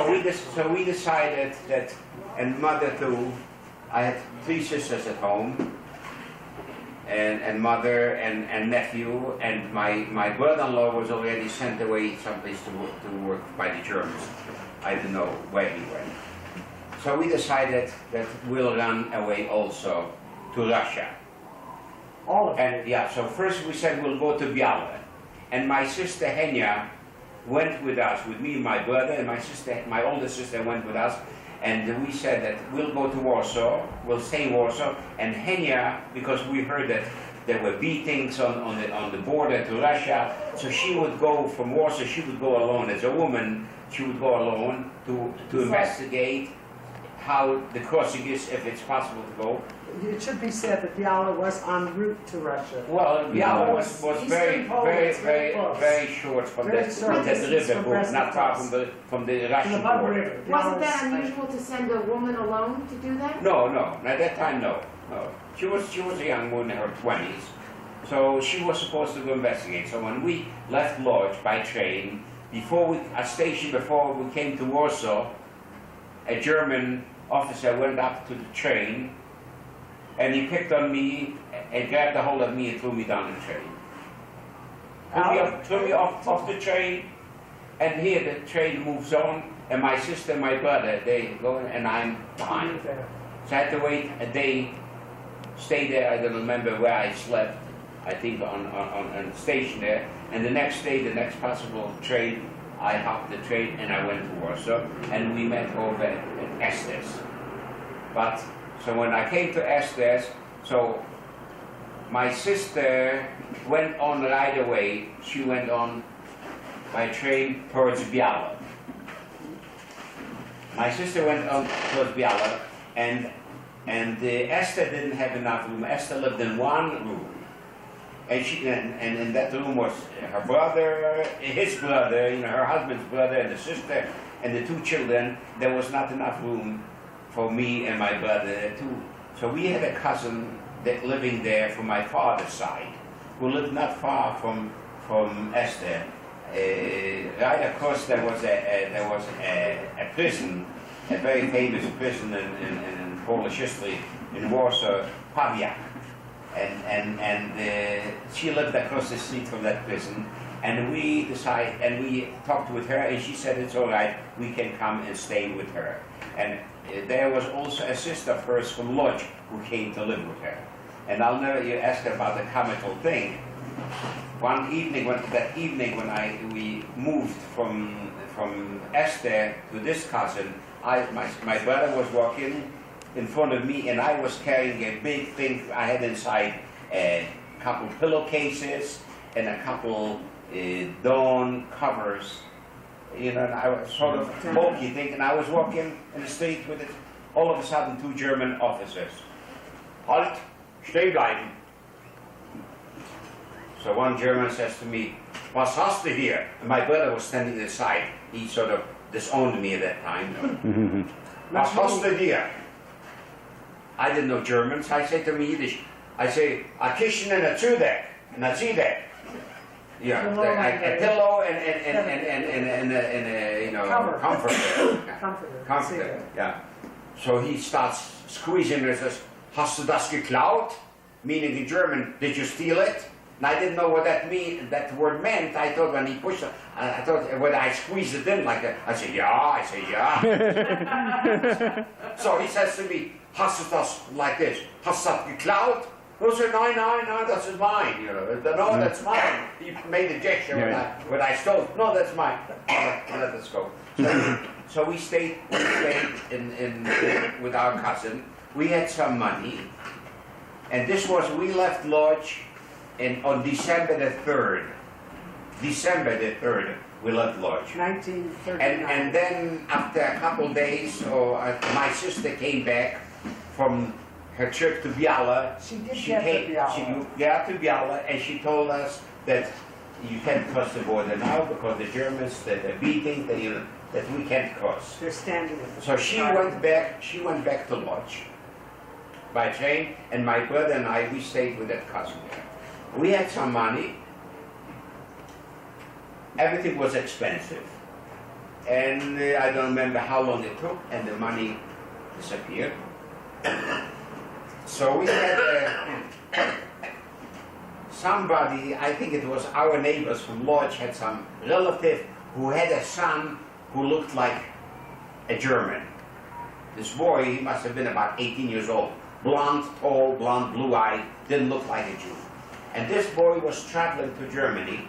So we decided that, and mother too. I had 3 sisters at home, and mother and nephew, and my brother-in-law was already sent away someplace to work by the Germans. I don't know where he went. So we decided that we'll run away also to Russia. All of it. And yeah, so first we said we'll go to Biała. And my sister Henya went with us, with me and my brother, and my older sister went with us. And we said that we'll go to Warsaw, we'll stay in Warsaw. And Henya, because we heard that there were beatings on the border to Russia, so she would go from Warsaw, she would go alone. As a woman, she would go alone to investigate how the crossing is, if it's possible to go. It should be said that Biała was en route to Russia. Well, Biała was Eastern very, Poland, very, it's very very, close. very short from Very the short distance river, from border, not far Brest. from the To the Russian Bug border. River. Wasn't that Biała was- unusual to send a woman alone to do that? No, at that time, no. She was a young woman in her 20s, so she was supposed to go investigate. So when we left Lodz by train, a station before we came to Warsaw, a German officer went up to the train, and he picked on me and grabbed a hold of me and threw me down the train. Threw me off the train, and here the train moves on, and my sister and my brother, they go, and I'm behind. So I had to wait a day, stay there. I don't remember where I slept. I think on the station there. And the next day, the next possible train, I hopped the train and I went to Warsaw, and we met over at Estes. But so when I came to Estes, so my sister went on right away. She went on by train towards Biała. My sister went on towards Biała, and Esther didn't have enough room. Esther lived in one room, and in that room was her brother, his brother, her husband's brother, and the sister, and the 2 children. There was not enough room for me and my brother too. So we had a cousin that living there from my father's side, who lived not far from Esther. Right across there was a prison, a very famous prison in Polish history in Warsaw, Pawiak. And she lived across the street from that prison, and we talked with her, and she said it's all right, we can come and stay with her. And there was also a sister of hers from Lodz who came to live with her. And I'll never ask her about the comical thing. One evening, when we moved from Esther to this cousin, my brother was walking in front of me, and I was carrying a big thing. I had inside couple pillowcases and a couple dawn covers. You know, and I was sort of bulky thinking I was walking in the street with it. All of a sudden, 2 German officers. Halt, stehen bleiben. So one German says to me, was hast du hier? And my brother was standing aside. He sort of disowned me at that time. Was hast du hier? I didn't know German, so I said to him in Yiddish, I say, a kitchen and a Zudek, and a Zidek. Yeah, a pillow and a, you know, comforter. Comforter, yeah. So he starts squeezing and says, hast du das geklaut? Meaning in German, did you steal it? And I didn't know what that word meant. I thought when he pushed it, I thought whether I squeezed it in like that. I said, yeah, So he says to me, hast du das like this? Hast du das geklaut? I said, no, that's mine. You know, no, that's mine. He made a gesture when I stole. No, that's mine. Let us go. So we stayed in with our cousin. We had some money, and we left Lodge on December the 3rd. December the 3rd, we left Lodge. 1939. And then after a couple days, my sister came back from her trip to Biala. She came to Biala, and she told us that you can't cross the border now because the Germans, they're beating, that we can't cross. They're standing with So she went back to Lodge by train, and my brother and I, we stayed with that cousin there. We had some money. Everything was expensive. And I don't remember how long it took, and the money disappeared. So we had somebody, I think it was our neighbors from Lodge, had some relative who had a son who looked like a German. This boy, he must have been about 18 years old. Blonde, tall, blonde, blue-eyed, didn't look like a Jew. And this boy was traveling to Germany.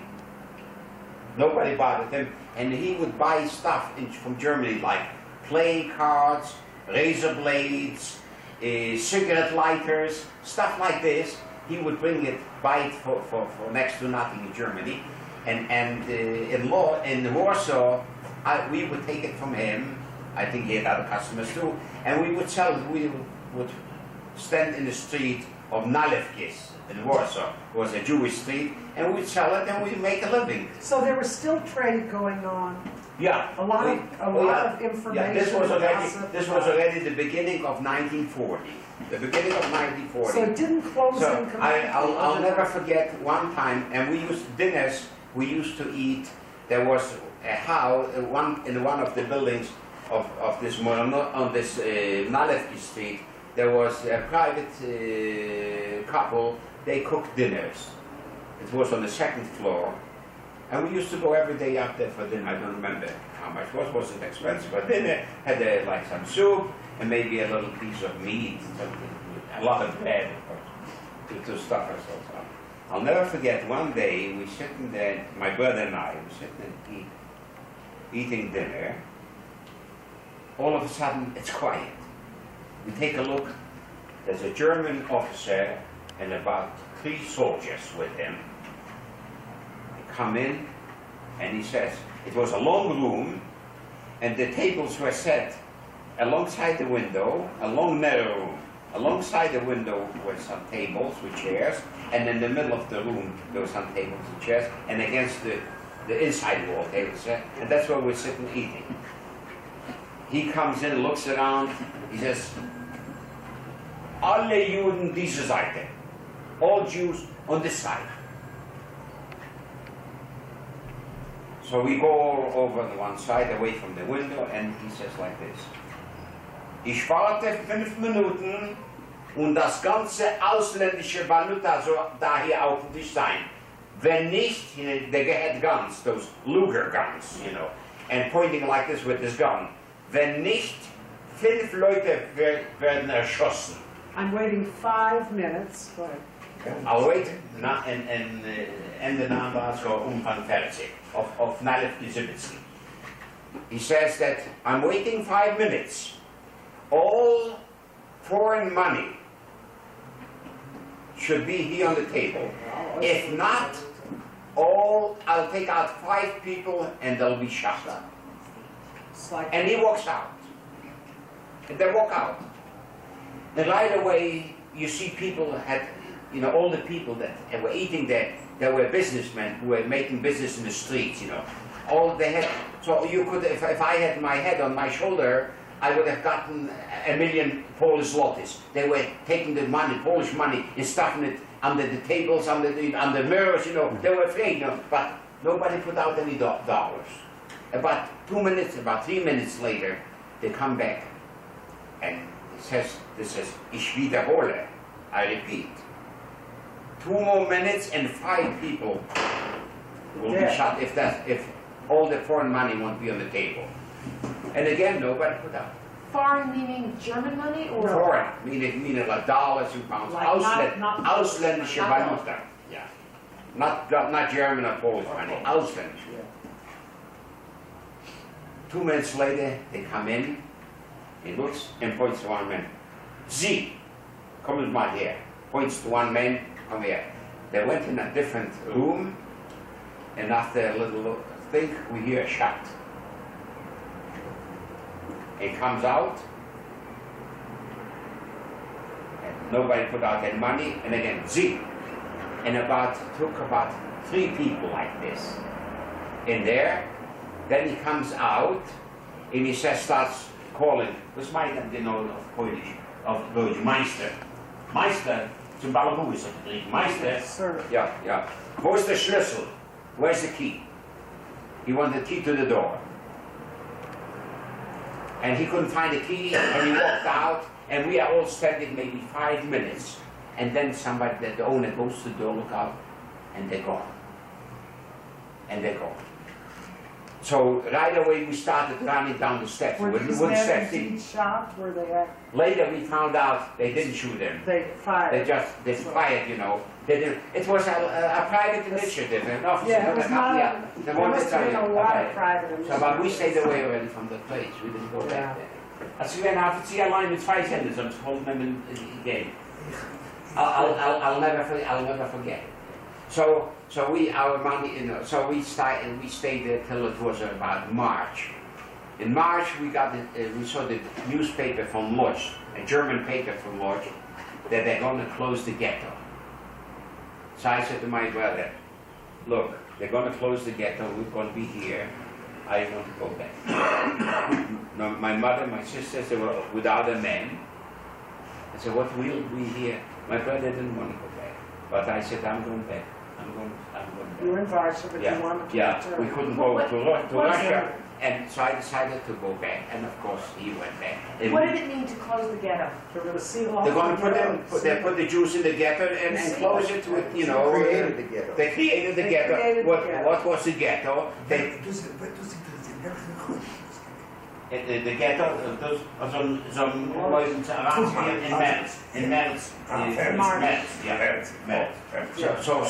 Nobody bothered him, and he would buy stuff from Germany like playing cards, razor blades, cigarette lighters, stuff like this. He would buy it for next to nothing in Germany. And in Warsaw, we would take it from him. I think he had other customers too. And we would sell it. We would stand in the street of Nalewkis in Warsaw. It was a Jewish street. And we'd sell it and we'd make a living. So there was still trade going on. Yeah. A lot of information. Yeah, this was already the beginning of 1940. The beginning of 1940. So it didn't close So in I'll never forget one time, and dinners we used to eat. There was a house in one of the buildings of this on this Nalewki Street. There was a private couple. They cooked dinners. It was on the 2nd floor, and we used to go every day up there for dinner. I don't remember how much it was it expensive, but dinner had like some soup and maybe a little piece of meat, a lot of bread to stuff ourselves up. I'll never forget one day we sitting there, my brother and I were sitting and eating dinner. All of a sudden it's quiet. We take a look, there's a German officer and about 3 soldiers with him. They come in and he says, it was a long room and the tables were set alongside the window, a long narrow room. Alongside the window were some tables with chairs, and in the middle of the room there were some tables and chairs, and against the inside wall tables, and that's where we're sitting eating. He comes in, looks around, he says, alle Juden diese Seite. All Jews on this side. So we go over on one side, away from the window, and he says like this. Ich warte 5 Minuten und das ganze ausländische Valuta soll da hier auf dem Tisch sein. Wenn nicht, they had guns, those Luger guns, you know, and pointing like this with his gun. Wenn nicht, 5 Leute werden erschossen. I'm waiting 5 minutes. Go ahead. I'll wait and the number so Umfang 40 of Nalewki Zybicki. He says that I'm waiting 5 minutes. All foreign money should be here on the table. If not, I'll take out 5 people and they'll be shot. It's like, And he walks out. And they walk out. And right away, you see people had, you know, all the people that were eating there, there were businessmen who were making business in the streets, you know. All they had, so you could, if I had my head on my shoulder, I would have gotten 1 million Polish zlotys. They were taking the money, Polish money, and stuffing it under the tables, under mirrors, you know. They were afraid, you know, but nobody put out any dollars. About 2 minutes, about 3 minutes later, they come back, and this says, ich wiederhole, I repeat. 2 more minutes and 5 people will be shot if all the foreign money won't be on the table. And again, nobody put out. Foreign meaning German money or? Foreign, meaning like dollars and pounds. Like not Ausländische Valuta. Yeah. Not German or Polish money. Ausländische. yeah. 2 minutes later, they come in, he looks and points to one man. Sie, kommen mal her. Points to one man, come here. They went in a different room, and after a little thing, we hear a shot. He comes out, and nobody put out any money, and again, Sie. And took about 3 people like this in there. Then he comes out, and he starts calling, was meinen die nou of Polish, of Deutsch, Meister. Meister, zum Ballerbuch ist er Meister, Sir. yeah. Where's the Schlüssel? Where's the key? He wanted the key to the door. And he couldn't find the key, and he walked out, and we are all standing maybe 5 minutes. And then the owner goes to the door, look out, and they're gone. And they're gone. So right away we started running down the steps. Were these men indeed shot? Were they Later we found out they didn't shoot them. they fired? They fired, you know. They didn't. It was a private initiative. An officer Yeah, it was not they there wanted must have been a lot of private So, initiatives. but we stayed away already from the place. We didn't go back there. Als we werden avond alleen met 5 zenders op school met een game. I'll never forget. So our money, you know, so we stayed there till it was about March. In March we saw the newspaper from Lodz, a German paper from Lodz, that they're going to close the ghetto. So I said to my brother, look, they're going to close the ghetto, we're going to be here, I want to go back. No, my mother, my sisters, they were without a man. I said, what will we here? My brother didn't want to go back, but I said, I'm going back. I'm going back. You were in Varsha, but you wanted to return. We couldn't go to Russia, and so I decided to go back, and of course he went back. What did it mean to close the ghetto? They're going to seal off. They're going to the put the Jews in the ghetto and close it with, you know. Created the ghetto. They created the They ghetto. created the ghetto. What was the ghetto? The ghetto, those zo'n in März,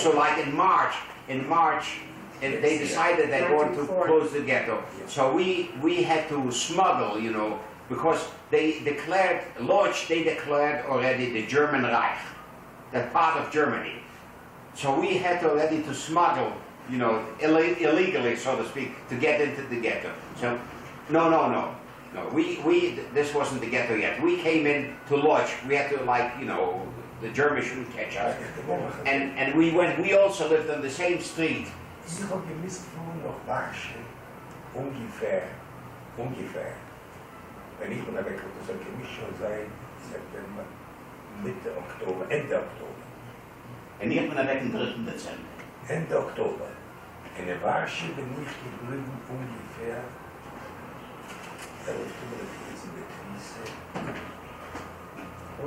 So like in March, they decided they wanted to close the ghetto. So we had to smuggle, you know, because they declared already the German Reich, that part of Germany. So we had already to smuggle, you know, illegally, so to speak, to get into the ghetto. So, no. This wasn't the ghetto yet. We came in to Lodz. We had to, like, you know, the Germans shouldn't catch us. And we also lived on the same street. Ich habe gemisst von noch Warsche, ungefähr, wenn ich von der weg das soll gemischt schon sein, September, Mitte Oktober, Ende Oktober. En niet meer weg in 3. Dezember. Ende Oktober. In der Warsche bin ich geblieben ungefähr,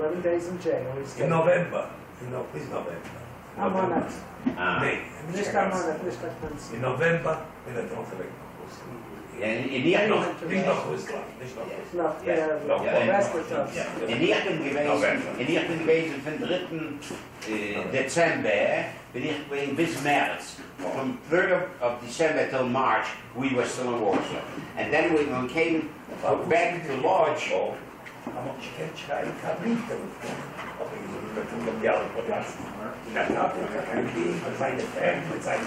11 days in jail. We stayed. in November, bis November. A monat. Nee, Nicht a monat, nicht a monat. in November bin ich noch weg. Nicht nach Russland. Noch der Westwärts. En hier ben geweest van 3. December, ben ik geweest bis März. From 3rd of December till March, we were still in Warsaw. And then when we came back to Lodz, Cię kablitę. Oby biały podlas. Na tapę, seine Fans, seine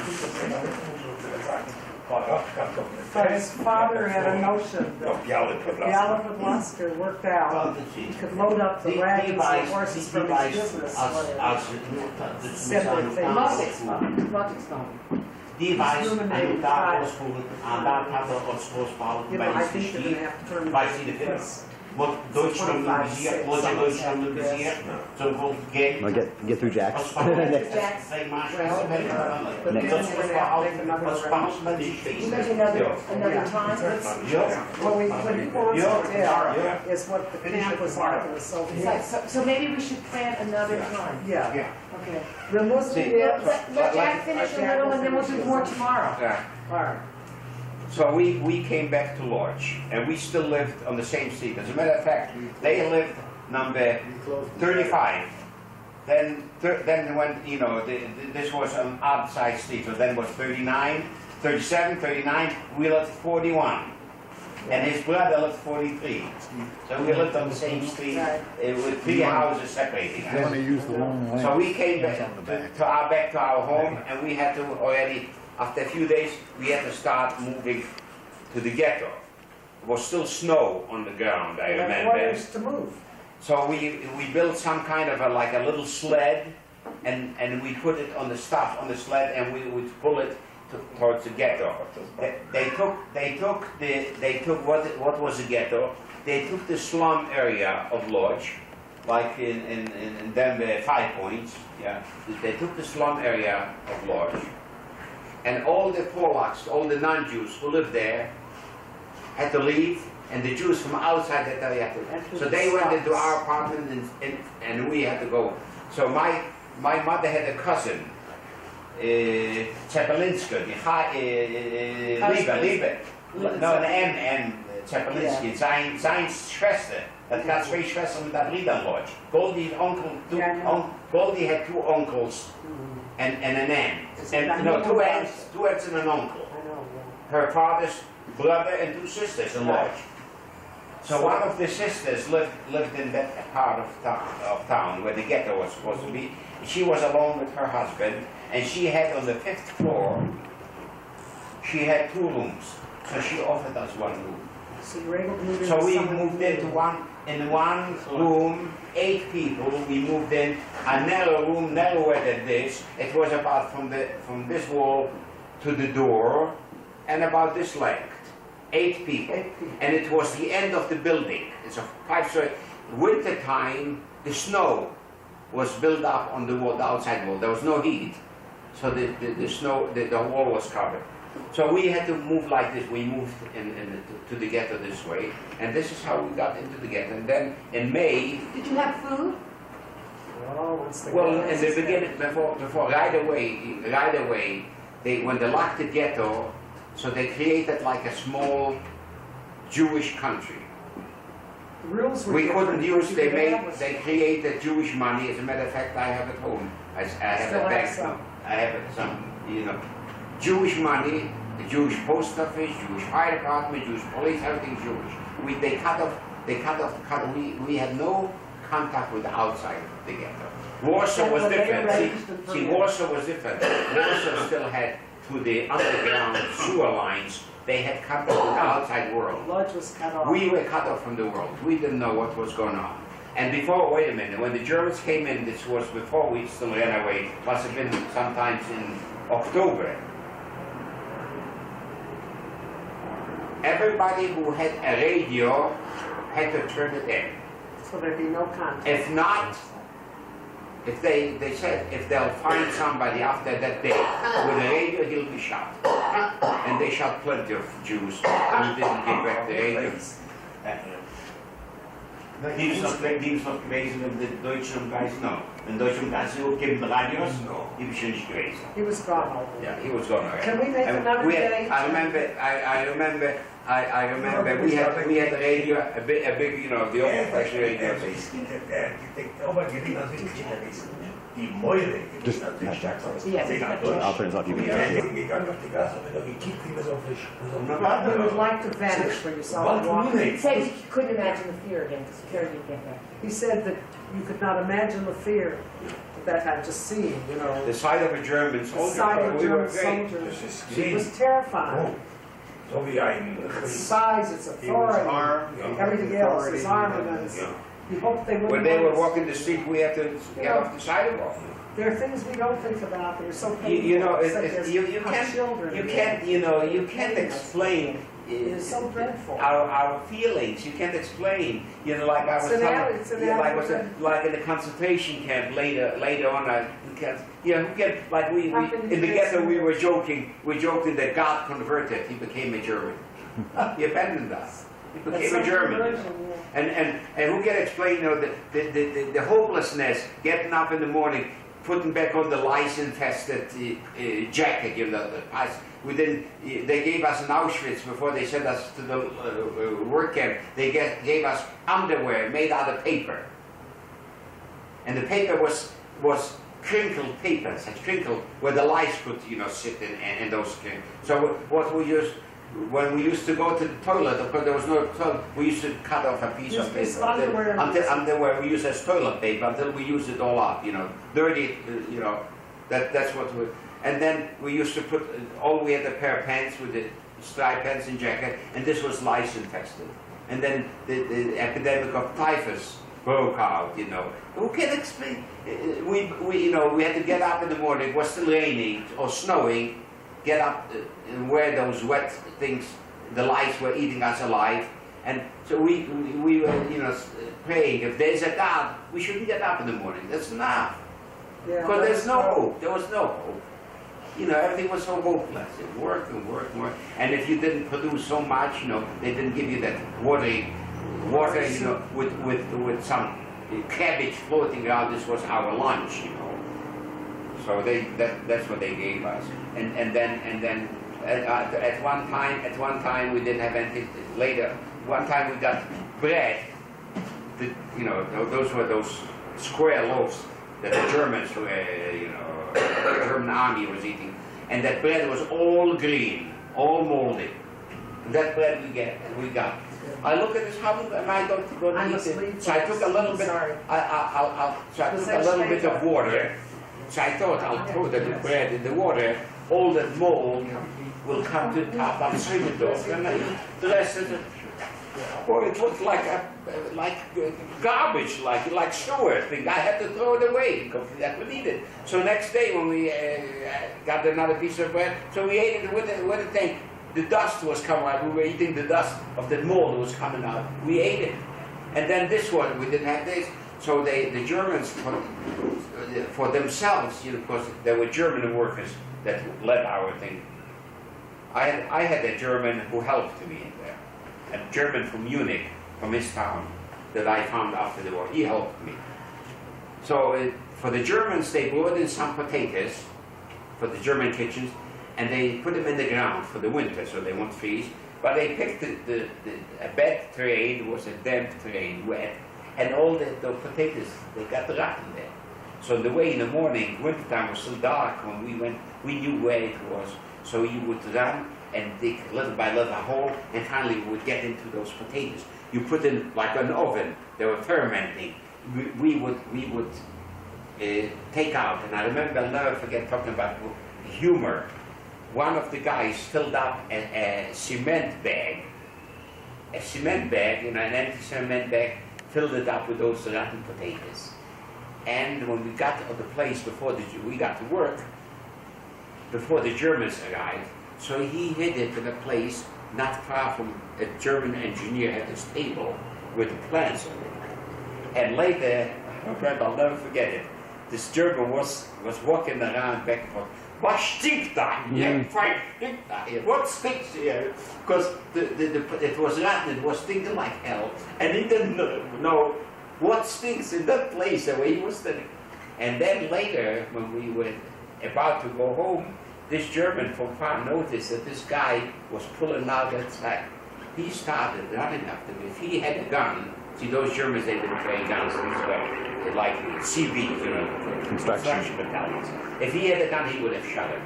But his father had a notion No, that biały podlas. Gallop and Luster worked out. He could load up the wagons and horses from his business. Die wijst en daar was voor aan daar had er als voorspel You bij know, I de think they're stier, gonna have to turn bij de film. this. Wat Duitsland besiegt, was in Duitsland besiegt, so viel Geld. I'll get through Jack's. Als spannend Next. Jack's, twee maanden Well, is but then Dat is we're gonna have to make another wat spannend met die You feest. mentioned another Yeah. time. Ja. What we Yeah. did is what the camp was like in the Soviet. So maybe we should plan another time. Yeah. Okay. The Muslim See, is, Let Jack finish a little and then we'll do more tomorrow. Yeah. alright, So we came back to Lodge, and we still lived on the same street. As a matter of fact, they lived number 35. Then when, you know, this was an outside street, so then was 39, 37, 39, we lived 41. And his brother lived 43. So we lived on the same street with 3 houses separating us. use the long way. So we came back to our home, and we had to already, after a few days, we had to start moving to the ghetto. It was still snow on the ground, I and remember. orders to move. So we built some kind of like a little sled, and we put it on the stuff on the sled, and we would pull it towards the ghetto. They took what was the ghetto? They took the slum area of Lodge, like in Denver, 5 Points. Yeah, they took the slum area of Lodge, and all the Polacks, all the non-Jews who lived there, had to leave, and the Jews from outside that area had to. So they went into our apartment, and we had to go. So my mother had a cousin, Cepelinska, Liebe. No, an Cepelinski, sein Schwester. Dat gaat 2 Schwestern mit der Lodge. Goldie Goldie had 2 uncles and an aunt. And no, 2 aunts and an uncle. I know, Her father's brother and 2 sisters in Lodge. So one of the sisters lived in that part of town where the ghetto was supposed to be. She was alone with her husband, and she had on the 5th floor, she had 2 rooms. So she offered us 1 room. So you were able to move in. So we moved into in one room, 8 people. We moved in a narrow room, narrower than this. It was about from this wall to the door, and about this length. 8 people. 8 people. And it was the end of the building. It's a 5-story. Winter time, the snow was built up on the wall, the outside wall. There was no heat, so the snow, the wall was covered. So we had to move like this. We moved to the ghetto this way, and this is how we got into the ghetto. And then in May, Did you have food? Oh, once the well, guys in the is beginning, before right away, when they locked the ghetto, so they created like a small Jewish country. The rules were We couldn't different. use, You they created Jewish money. As a matter of fact, I have at home. I have Still a have bank. some. I have some, you know, Jewish money, the Jewish post office, Jewish fire department, Jewish police, everything Jewish. We had no contact with the outside of the ghetto. Warsaw was And when they different. arranged it for See, you. Warsaw was different. Warsaw still had, through the underground sewer lines, they had contact with the outside world. Lodge was cut off. We were cut off from the world. We didn't know what was going on. And before, wait a minute, when the Germans came in, this was before we still ran away, must have been sometimes in October. Everybody who had a radio had to turn it in. So there'd be no contact. If not, if they said if they'll find somebody after that day with a radio, he'll be shot. And they shot plenty of Jews who didn't give back the radio. Die is nog geweest met de Duitse Umkreis? No. In Duitse Umkreis ook in de radio's? No. Die was niet geweest. He was gone all day. Yeah, he was gone already. Can we make And another we had- day? I remember we had a radio, a big, you know, the old-fashioned radio. Obaj mieli nazwisko, y muere. Just Die not Stärkste. Yes. I'll turn this off. You can Gegangen auf die Gasse, wenn er gekickt, wie man so frisch. You would like to vanish when you saw him walking. He said he couldn't imagine the fear again, the security again there. He said that you could not imagine the fear that had just seen, you know, The sight of a German the soldier, sight of we were German great. soldiers. Das ist It gesehen. was terrifying. So wie ein Its size, its authority, everything else, its armaments. Yeah. You hope they When wouldn't. they were want us- walking the street, we had to get off the sidewalk. There are things we don't think about that are so painful. You know, such as you our can't, children. you can't explain It is so dreadful. our feelings. You can't explain. You know, like I was It's an telling, it's an yeah, like attitude. like in the concentration camp later on. Who can like we Happened in the to ghetto we us. were joking. We joked that God converted. He became a German. He abandoned us. He That's became such a German. conversion, yeah. And who can explain, you know, the hopelessness, getting up in the morning, putting back on the lice-infested jacket, you know, we didn't, they gave us in Auschwitz, before they sent us to the work camp, they gave us underwear made out of paper. And the paper was crinkled paper, such crinkled, where the lice could, you know, sit in those. So what we used, when we used to go to the toilet, of course there was no toilet, we used to cut off a piece Use of this paper. underwear. Underwear we use as toilet paper until we use it all up, you know, dirty, you know, that's what we, and then we used to put, all we had a pair of pants with the striped pants and jacket, and this was lice infested. And then the epidemic of typhus broke out, you know. Who can explain? You know, we had to get up in the morning, it was still raining or snowing, get up and wear those wet things, the lice were eating us alive. And so we were, you know, praying, if there's a God, we shouldn't get up in the morning, that's enough. Yeah, Because there's no that's- hope, there was no hope. You know, everything was so hopeless, it worked and worked and worked. And if you didn't produce so much, you know, they didn't give you that water, you know, with some cabbage floating around, this was our lunch, you know. So that's what they gave us. And then at one time we didn't have anything. Later, one time we got bread. You know, those were those square loaves that the Germans were, you know, the German army was eating. And that bread was all green, all moldy. And that bread we got. I look at this, how am I going to I eat must it? leave So I took a little bit. Sorry. So I took a little bit of water. So I thought I'll throw the bread in the water. All that mold will come to the top. I'll swim it off, and the rest of it. Boy, it looked like garbage, like sewer thing. I had to throw it away because I couldn't eat it. So next day when we got another piece of bread, so we ate it with a thing. The dust was coming out. We were eating the dust of the mold that was coming out. We ate it. And then this one, we didn't have this. So the Germans, for themselves, you know, because there were German workers that led our thing. I had a German who helped me in there. A German from Munich, from his town, that I found after the war. He helped me. So for the Germans, they brought in some potatoes for the German kitchens, and they put them in the ground for the winter, so they won't freeze. But they picked a bad terrain, it was a damp terrain, wet, and all the potatoes, they got rotten there. So the way in the morning, wintertime was so dark, when we went, we knew where it was. So you would run and dig little by little a hole, and finally you would get into those potatoes. You put in like an oven, they were fermenting. We would take out, and I remember, I'll never forget talking about humor. One of the guys filled up a cement bag, you know, an empty cement bag, filled it up with those rotten potatoes. And when we got to the place we got to work, before the Germans arrived, so he hid it in a place not far from a German engineer at his table with the plans on it. And later, I'll never forget it, this German was walking around back and forth. What stinkt da? Yeah, fine, stinkt da here. What stinks here? Because it was rotten, it was stinking like hell. And he didn't know what stinks in that place where he was sitting. And then later, when we were about to go home, this German from far noticed that this guy was pulling out that sack. He started running after me. If he had a gun, See, those Germans, they've been trained guns, these were like CB, you know, construction battalions. If he had a gun, he would have shot it.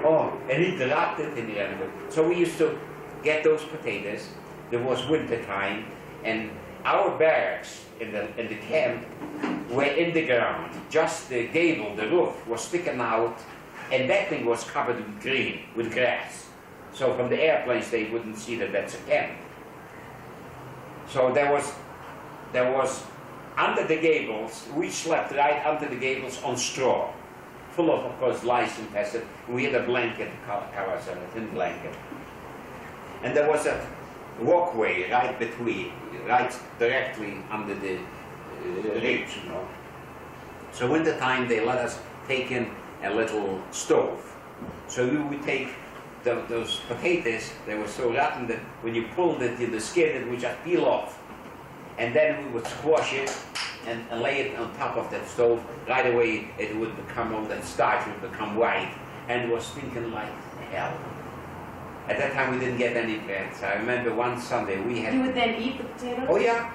Oh, and he dropped it in the enemy. So we used to get those potatoes. There was winter time, and our barracks in the camp were in the ground. Just the gable, the roof, was sticking out, and that thing was covered with green, with grass. So from the airplanes, they wouldn't see that that's a camp. So there was under the gables, we slept right under the gables on straw, full of course, lice infested. We had a blanket to cover us, a thin blanket. And there was a walkway right directly under the ridge, you know. So in the time, they let us take in a little stove. So we would take those potatoes, they were so rotten that when you pulled it, the skin, it would just peel off. And then we would squash it and lay it on top of that stove. Right away, it would become, all that starch would become white, and it was stinking like hell. At that time, we didn't get any beds. I remember one Sunday we had... You would then eat the potatoes? Oh yeah,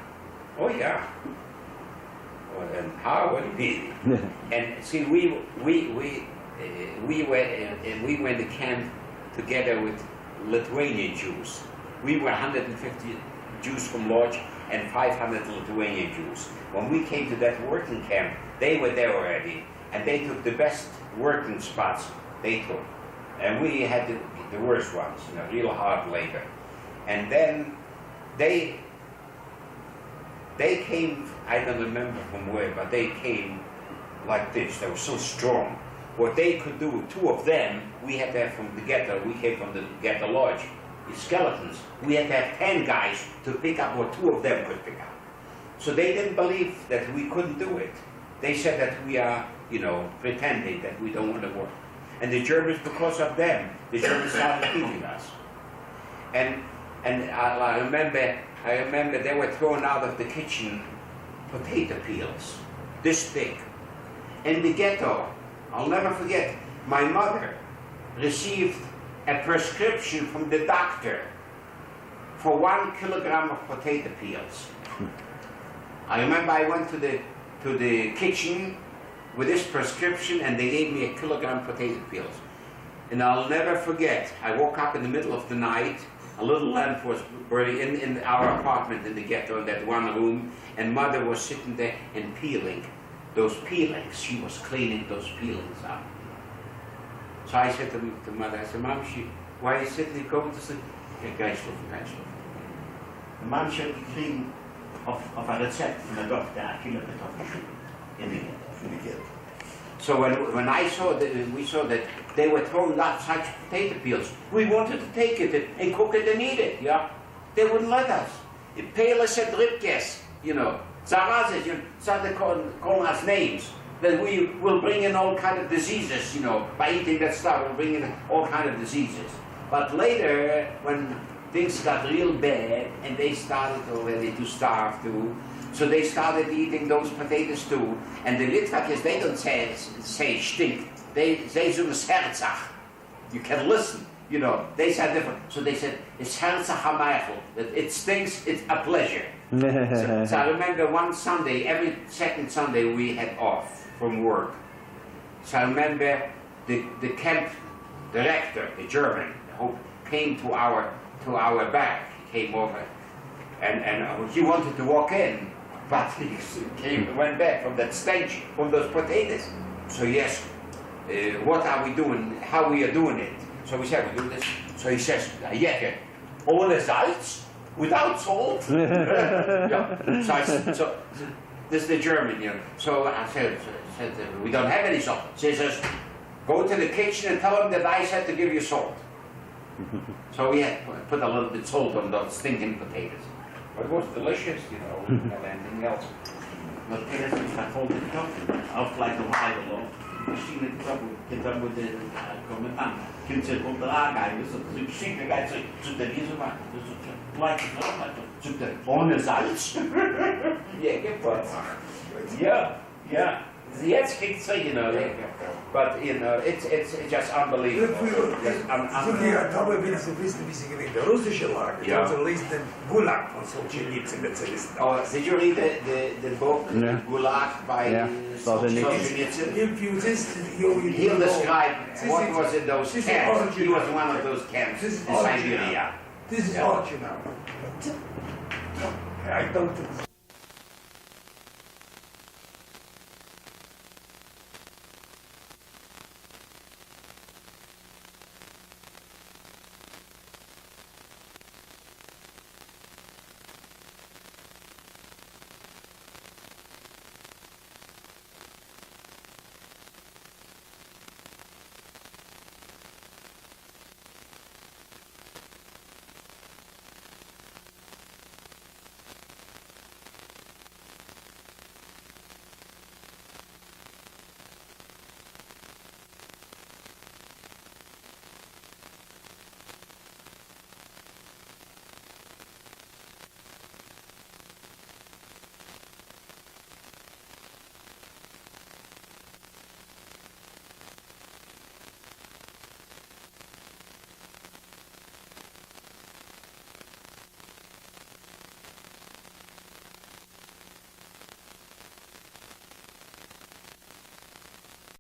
oh yeah. Well, and how would we? And see, we went to camp together with Lithuanian Jews. We were 150 Jews from Lodz and 500 Lithuanian Jews. When we came to that working camp, they were there already, and they took the best working spots they took. And we had the worst ones, you know, real hard labor. And then they came, I don't remember from where, but they came like this. They were so strong. What they could do, two of them, we had to have from the ghetto, we came from the ghetto lodge, the skeletons. We had to have 10 guys to pick up what two of them could pick up. So they didn't believe that we couldn't do it. They said that we are, you know, pretending that we don't want to work. And the Germans, because of them, the Germans started beating us. And I remember they were throwing out of the kitchen potato peels, this big. In the ghetto, I'll never forget, my mother received a prescription from the doctor for 1 kilogram of potato peels. I remember I went to the kitchen with this prescription, and they gave me 1 kilogram potato peels. And I'll never forget, I woke up in the middle of the night, a little lamp was burning in our apartment in the ghetto, in that one room, and Mother was sitting there and peeling those peelings. She was cleaning those peelings up. So I said to Mother, I said, Mom, why are you sitting there going to sleep? Kijk, De man had gekregen of een recept van de dokter, kinderkartoffelsoep in the ghetto. So when we saw that they were throwing out such potato peels, we wanted to take it and cook it and eat it, yeah? They wouldn't let us. Pelen said ribkes, you know, zarazes, you started calling us names. That we will bring in all kind of diseases, you know, by eating that stuff, we'll bring in all kind of diseases. But later, when things got real bad, and they started already to starve too, so they started eating those potatoes too. And the Litwakers, they don't say stink. They say herzach. You can listen, you know. They said different. So they said, it's herzach hamayachel. It stinks, it's a pleasure. So I remember one Sunday, every second Sunday we had off from work. So I remember the camp director, the German, who came to our back. He came over, and he wanted to walk in, but he went back from that stench, from those potatoes. So yes, what are we doing? How we are doing it? So we said, we do this. So he says, yeah, ohne Salz, without salt. Yeah. So this is the German, you know. So I said, we don't have any salt. So he says, go to the kitchen and tell them that I said to give you salt. So we had put a little bit salt on those stinking potatoes. But it was delicious, you know, we didn't have anything else. Wat kennis is dat vol dit kop, of gelijk nog heilig. Misschien het kop, dit dan moet de komen aan. Kind zich op de aangaan, dus dat is misschien een zo de riezen maar, dus het lijkt het wel, maar zo de ohne Salz. Yeah, get what? Ja, ja. Jetzt kriegt sie, you know, but you know, it's just unbelievable. Just Zucker, Taube will so wissen, wie sie gewinnt. Der russische Lager, Ja. also lesen den Gulag von Solzhenitsyn, der Zaristen. Oh, did you read the book Yeah. Gulag by Yeah, Solzhenitsyn. Solzhenitsyn? If you just, you He'll describe what is- was in those this is camps. He was original. one of those camps This is in original. Siberia. This is Yeah. original. I don't